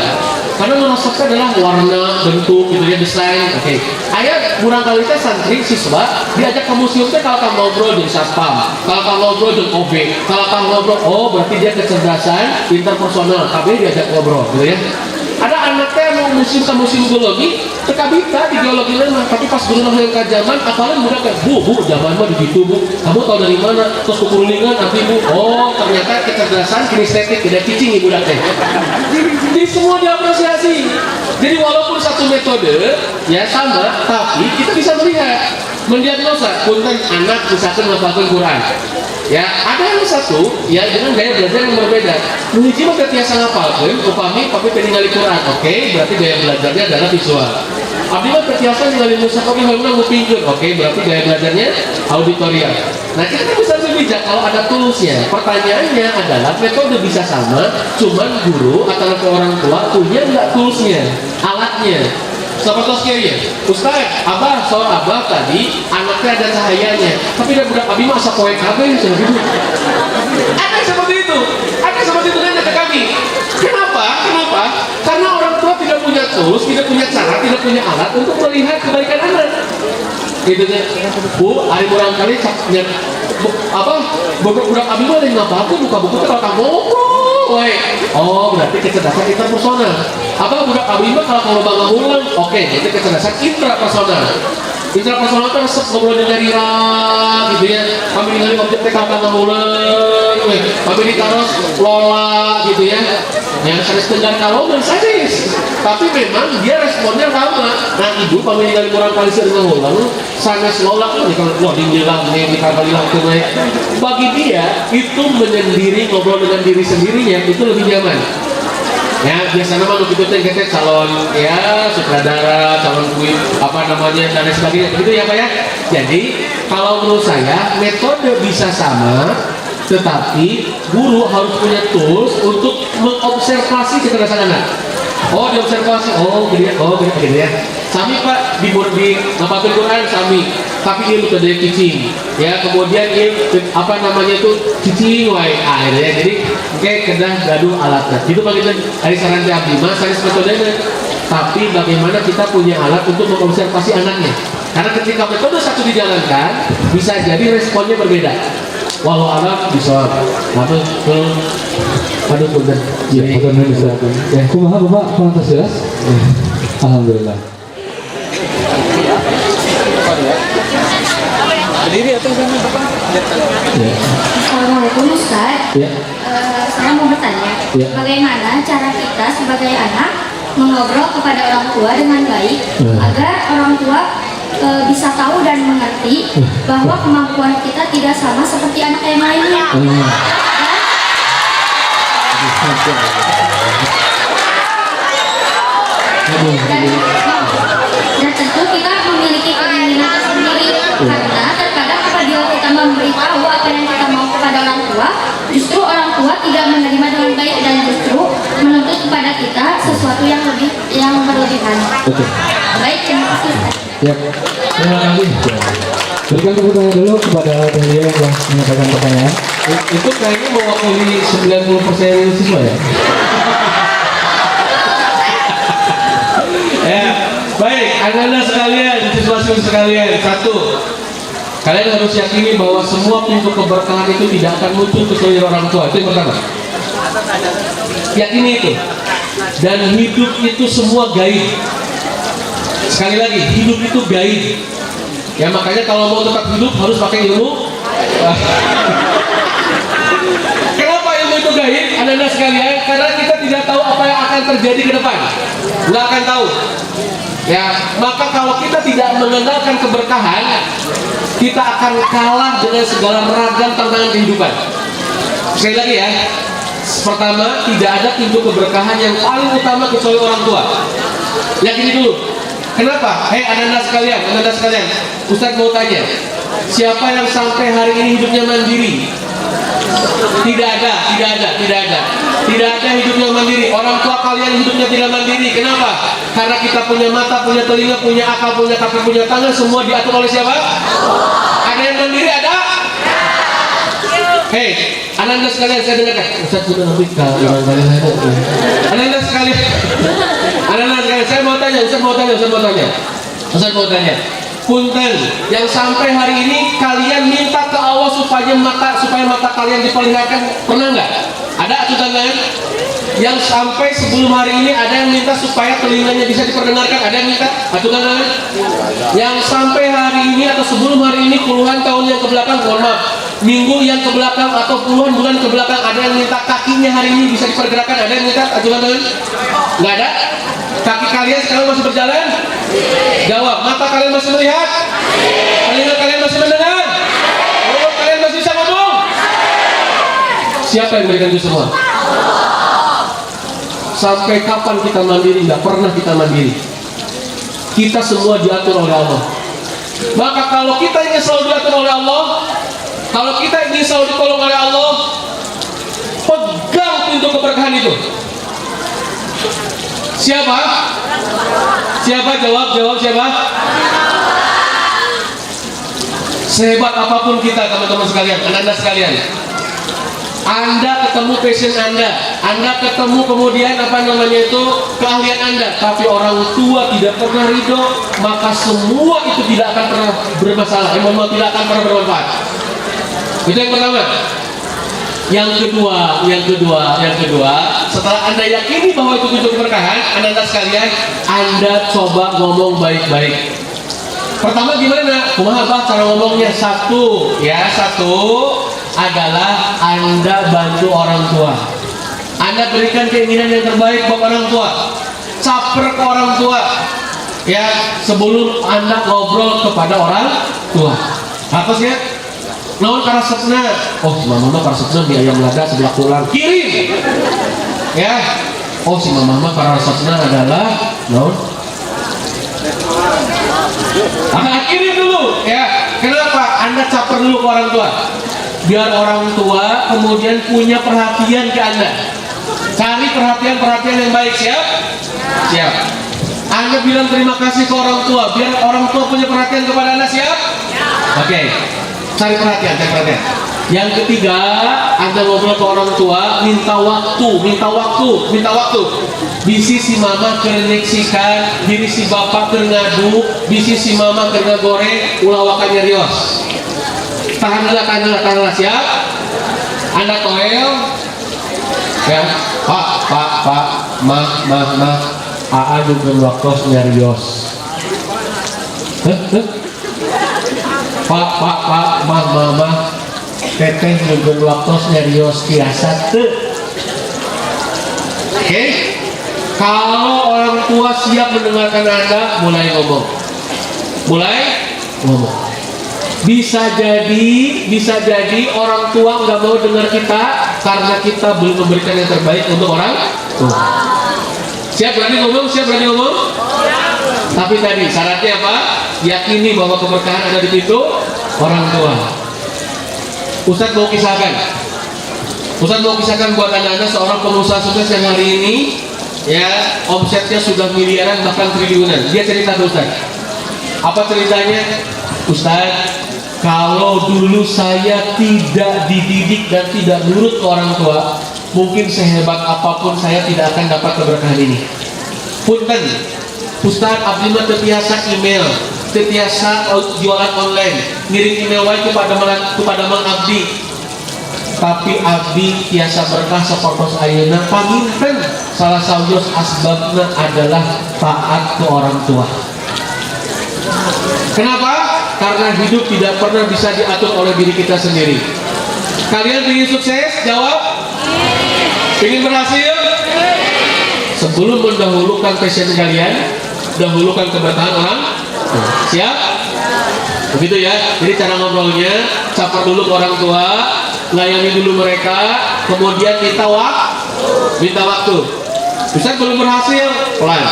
Karena menasabkan adalah warna, bentuk, gitu ya, desain. Oke. Ayah kurang kualitas santri siswa diajak ke museumnya kalau kamu ngobrol di satpam, kalau kamu ngobrol di OB, kalau kamu ngobrol, oh berarti dia kecerdasan interpersonal. KB diajak ngobrol, gitu ya. Ada anaknya mau museum geologi, tekabita di geologi lama, tapi pas guru yang ke zaman, apalagi mudah kan, bu, zaman mah begitu bu, kamu tahu dari mana? Terus kekurulingan, nanti bu, oh ternyata kecerdasan kinestetik, tidak teaching ibu teh. Jadi semua diapresiasi. Jadi walaupun satu metode ya sama, tapi kita bisa melihat, mendiagnosa, punten anak misalkan menghafalkan Quran. Ya, ada yang satu ya dengan gaya belajar yang berbeda. Nuhiji mah tiasa ngapalkeun, upami tapi peninggali Quran. Oke, berarti gaya belajarnya adalah visual. Abdi mah tiasa ningali musaf oke heula ngupingkeun. Oke, berarti gaya belajarnya auditorial. Nah, kita bisa lebih bijak kalau ada toolsnya. Pertanyaannya adalah metode bisa sama, cuman guru atau orang tua punya nggak toolsnya, alatnya. Seperti ya, Ustaz, Abah, soal Abah tadi anaknya ada cahayanya, tapi dia budak Abi masa poin KB sudah gitu. Ada seperti itu kan ke kami. Kenapa? Karena orang tua tidak punya tools, tidak punya cara, tidak punya alat untuk melihat kebaikan anak. Gitu kan, Bu, hari kurang kali budak Abi mah yang ngapa tuh buka buku kalau kamu ngobrol. Oh, berarti kecerdasan interpersonal. Apa budak Abi mah kalau bangun ulang, oke, itu kecerdasan intrapersonal. Intrapersonal itu resep ngobrol dengan rira, gitu ya. Kami ningali objek TK bangun ulang, kami ditaruh lola, gitu ya. yang sanes tenggar kalau sanes, tapi memang dia responnya lama. Nah ibu pemilihan kurang kali sering ngulang sanes nolak nih kalau dibilang nih dikabalilang tunai. Bagi dia itu menyendiri ngobrol dengan diri sendirinya itu lebih nyaman. Ya biasanya mah begitu teh calon ya sutradara, calon kuis apa namanya dan lain sebagainya begitu ya Pak ya. Jadi kalau menurut saya metode bisa sama, tetapi guru harus punya tools untuk mengobservasi kecerdasan anak. Oh diobservasi, oh gini ya. Sami Pak di ngapain Quran sami, tapi dia metode cicing. Ya kemudian dia apa namanya itu cicing wae air ya. Jadi kayak kedah gaduh alatnya. Itu bagian dari saran abdi mas sanes metodenya. Tapi bagaimana kita punya alat untuk mengobservasi anaknya. Karena ketika metode satu dijalankan, bisa jadi responnya berbeda. Walau anak bisa apa aduh punten. Ya, benar bisa. Ya, kumaha Bapak pantas jelas? Alhamdulillah. Assalamualaikum Ustaz. Ya. Saya mau bertanya, Ya. bagaimana cara kita sebagai anak mengobrol kepada orang tua dengan baik agar orang tua bisa tahu dan mengerti bahwa kemampuan kita tidak sama seperti anak yang lainnya. Dan tentu kita memiliki keinginan tersendiri karena terkadang apabila kita memberitahu apa yang kita mau kepada orang tua, justru orang tua tidak menerima dengan baik dan justru menuntut kepada kita sesuatu yang berlebihan. Oke. Baik, terima kasih. Ya. Terima kasih. Berikan tepuk tangan dulu kepada Dahlia yang telah menyampaikan pertanyaan. Itu kayaknya mewakili 90% siswa ya. Ya, baik, anak-anak sekalian, siswa-siswi sekalian, satu, kalian harus yakini bahwa semua pintu keberkahan itu tidak akan muncul kecuali orang tua. Itu yang pertama. Yakini itu. Dan hidup itu semua gaib. Sekali lagi, hidup itu gaib. Ya makanya kalau mau tetap hidup harus pakai ilmu. Kenapa ilmu itu gaib? Anak-anak sekalian, karena kita tidak tahu apa yang akan terjadi ke depan. Nggak akan tahu. Ya, maka kalau kita tidak mengenalkan keberkahan, kita akan kalah dengan segala ragam tantangan kehidupan. Sekali lagi ya. Pertama, tidak ada pintu keberkahan yang paling utama kecuali orang tua. Yakini dulu. Kenapa? Anak-anak sekalian, Ustaz mau tanya, siapa yang sampai hari ini hidupnya mandiri? Tidak ada hidup yang mandiri. Orang tua kalian hidupnya tidak mandiri. Kenapa? Karena kita punya mata, punya telinga, punya akal, punya kaki, punya tangan, semua diatur oleh siapa? Ada yang mandiri, ada? Anak-anak sekalian, saya dengarkan. Ustaz sudah nanti anak-anak sekalian, saya mau tanya. Punten, yang sampai hari ini kalian minta ke Allah supaya mata kalian dipeliharakan, pernah nggak? Ada aturan? Yang sampai sebelum hari ini ada yang minta supaya telinganya bisa diperdengarkan, ada yang minta aturan? Yang sampai hari ini atau sebelum hari ini puluhan tahun yang kebelakang, mohon maaf, minggu yang kebelakang atau puluhan bulan kebelakang ada yang minta kakinya hari ini bisa dipergerakan, ada yang minta aturan? Nggak ada? Kaki kalian sekarang masih berjalan? Jawab. Mata kalian masih melihat? Telinga kalian masih mendengar? Mulut kalian masih bisa ngomong? Siapa yang memberikan itu semua? Sampai kapan kita mandiri? Nggak pernah kita mandiri. Kita semua diatur oleh Allah. Maka kalau kita ingin selalu diatur oleh Allah, kalau kita ingin selalu ditolong oleh Allah, pegang pintu keberkahan itu. Siapa? Jawab siapa? Sehebat apapun kita, teman-teman sekalian, anak-anak sekalian, Anda ketemu passion Anda ketemu kemudian keahlian Anda, tapi orang tua tidak pernah ridho, maka semua itu tidak akan pernah bermasalah, tidak akan pernah bermanfaat. Itu yang pertama. Yang kedua, setelah Anda yakini bahwa itu pintu keberkahan, anak-anak sekalian, Anda coba ngomong baik-baik. Pertama gimana? Kumaha cara ngomongnya? Satu adalah Anda bantu orang tua. Anda berikan keinginan yang terbaik buat orang tua. Caper ke orang tua. Ya, sebelum Anda ngobrol kepada orang tua. Apa sih ya? Naon karasepna? Oh, si mama mah karasepna di ayam lada sebelah pulang. Kirim. Ya. Oh, si mama mah karasepna adalah naon? Kirim dulu. Ya. Kenapa? Anda caper dulu ke orang tua. Biar orang tua kemudian punya perhatian ke Anda. Cari perhatian-perhatian yang baik. Siap? Siap. Anda bilang terima kasih ke orang tua, biar orang tua punya perhatian kepada Anda. Siap? Oke. Cari perhatian. Yang ketiga, Anda ngobrol ke orang tua, minta waktu. Bisi si mama kerneksikan, diri si bapak kerngadu, bisi si mama goreng, ulawakannya rios. Tahanlah, siap? Anda toel, ya, pak, mah, aa juga waktos nyarios. Pak, mah, teteh juga waktos nyarios kiasat tuh. Oke? Kalau orang tua siap mendengarkan Anda, mulai ngomong. Bisa jadi orang tua nggak mau dengar kita karena kita belum memberikan yang terbaik untuk orang tua. Siap berani ngomong? Tapi tadi syaratnya apa? Yakini bahwa keberkahan ada di pintu orang tua. Ustadz mau kisahkan buat anak-anak seorang pengusaha sukses yang hari ini ya omsetnya sudah miliaran bahkan triliunan. Dia cerita ke Ustadz. Apa ceritanya? Ustadz, kalau dulu saya tidak dididik dan tidak nurut ke orang tua, mungkin sehebat apapun saya tidak akan dapat keberkahan ini. Punten, Ustadz abdi mah terbiasa email, terbiasa jualan online, ngirim email wae kepada Mang Abdi. Tapi abdi tiasa berkah sapertos ayeuna paminten salah saujos asbabna adalah taat ke orang tua. Kenapa? Karena hidup tidak pernah bisa diatur oleh diri kita sendiri. Kalian ingin sukses? Jawab. Ingin berhasil? Sebelum mendahulukan passion kalian, dahulukan keberkahan orang. Siap? Begitu ya. Jadi cara ngobrolnya, caper dulu ke orang tua, layani dulu mereka, kemudian minta waktu. Bisa belum berhasil? Pelan.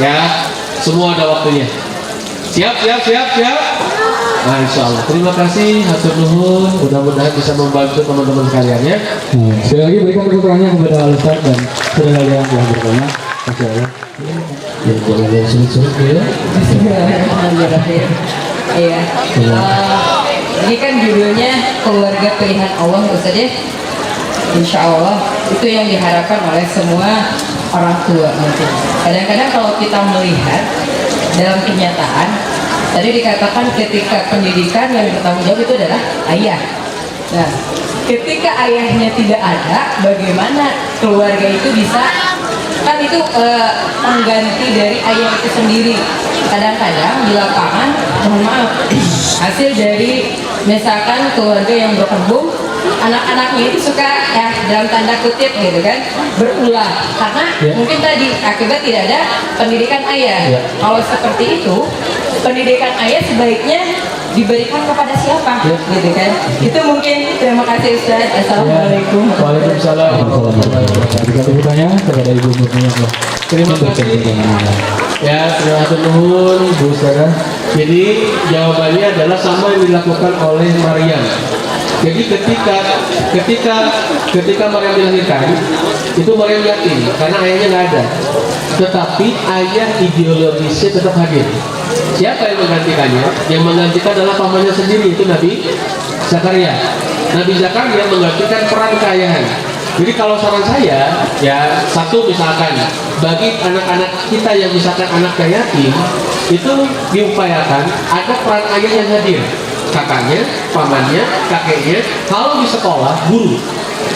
Ya, semua ada waktunya. Siap. Nah, insya Allah. Terima kasih, hatur nuhun. Mudah-mudahan bisa membantu teman-teman sekalian ya. Sekali lagi berikan tepuk tangannya kepada Ustaz dan saudara yang telah bertanya. Masya Allah. Ya, jangan yang sulit-sulit ya. Bismillahirrahmanirrahim. Iya. Ini kan judulnya keluarga pilihan Allah, Ustaz ya. Insya Allah itu yang diharapkan oleh semua orang tua nanti. Kadang-kadang kalau kita melihat dalam kenyataan, tadi dikatakan ketika pendidikan yang bertanggung jawab itu adalah ayah. Nah, ketika ayahnya tidak ada, bagaimana keluarga itu bisa, kan itu mengganti dari ayah itu sendiri. Kadang-kadang di lapangan, mohon maaf, hasil dari misalkan keluarga yang berkembang, anak-anaknya itu suka ya dalam tanda kutip gitu kan berulah karena mungkin tadi akibat tidak ada pendidikan ayah. Kalau seperti itu, pendidikan ayah sebaiknya diberikan kepada siapa gitu kan. Itu mungkin. Terima kasih Ustaz. Assalamualaikum. Waalaikumsalam. Berikan tepuk tangannya kepada Ibu Murni. Terima kasih. Ya, terima kasih nuhun Bu Ustazah. Jadi jawabannya adalah sama yang dilakukan oleh Maryam. Jadi ketika Maryam dilahirkan, itu Maryam yatim karena ayahnya nggak ada. Tetapi ayah ideologisnya tetap hadir. Siapa yang menggantikannya? Yang menggantikan adalah pamannya sendiri, itu Nabi Zakaria. Nabi Zakaria menggantikan peran keayahan. Jadi kalau saran saya, ya satu misalkan bagi anak-anak kita yang misalkan anak yatim, itu diupayakan ada peran ayah yang hadir. Kakaknya, pamannya, kakeknya, kalau di sekolah, guru.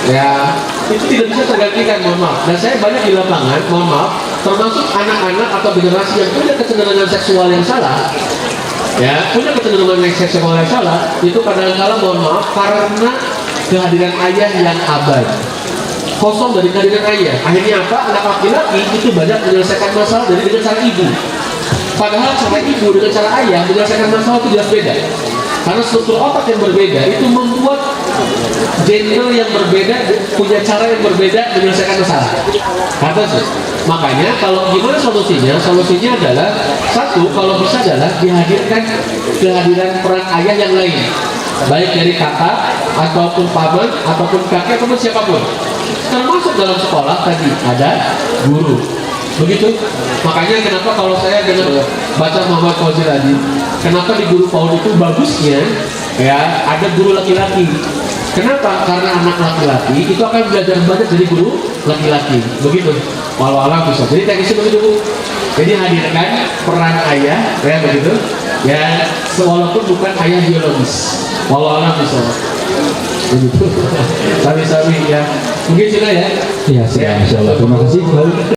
Ya, itu tidak bisa tergantikan, mohon maaf. Dan saya banyak di lapangan, mohon maaf, termasuk anak-anak atau generasi yang punya kecenderungan seksual yang salah, ya, punya kecenderungan seksual yang salah, itu kadang-kadang mohon maaf, karena kehadiran ayah yang abai. kosong dari kehadiran ayah. Akhirnya apa? Anak laki-laki itu banyak menyelesaikan masalah dengan cara ibu. Padahal cara ibu dengan cara ayah menyelesaikan masalah itu jelas beda. Karena struktur otak yang berbeda itu membuat genre yang berbeda, punya cara yang berbeda menyelesaikan masalah. Kata sih. Makanya kalau gimana solusinya? Solusinya adalah satu, kalau bisa adalah dihadirkan kehadiran peran ayah yang lain, baik dari kakak ataupun paman ataupun kakek ataupun siapapun. Termasuk dalam sekolah tadi ada guru. Begitu. Makanya kenapa kalau saya dengan baca Muhammad Fauzi tadi, kenapa di guru PAUD itu bagusnya ya ada guru laki-laki. Kenapa? Karena anak laki-laki itu akan belajar banyak dari guru laki-laki. Begitu. Walau alam bisa. Jadi teknisnya begitu Bu. Jadi hadirkan peran ayah, ya begitu. Ya, walaupun bukan ayah biologis. Walau alam bisa. Begitu. Sami-sami ya. Mungkin sudah ya. Ya, Insya Allah. Terima kasih kembali.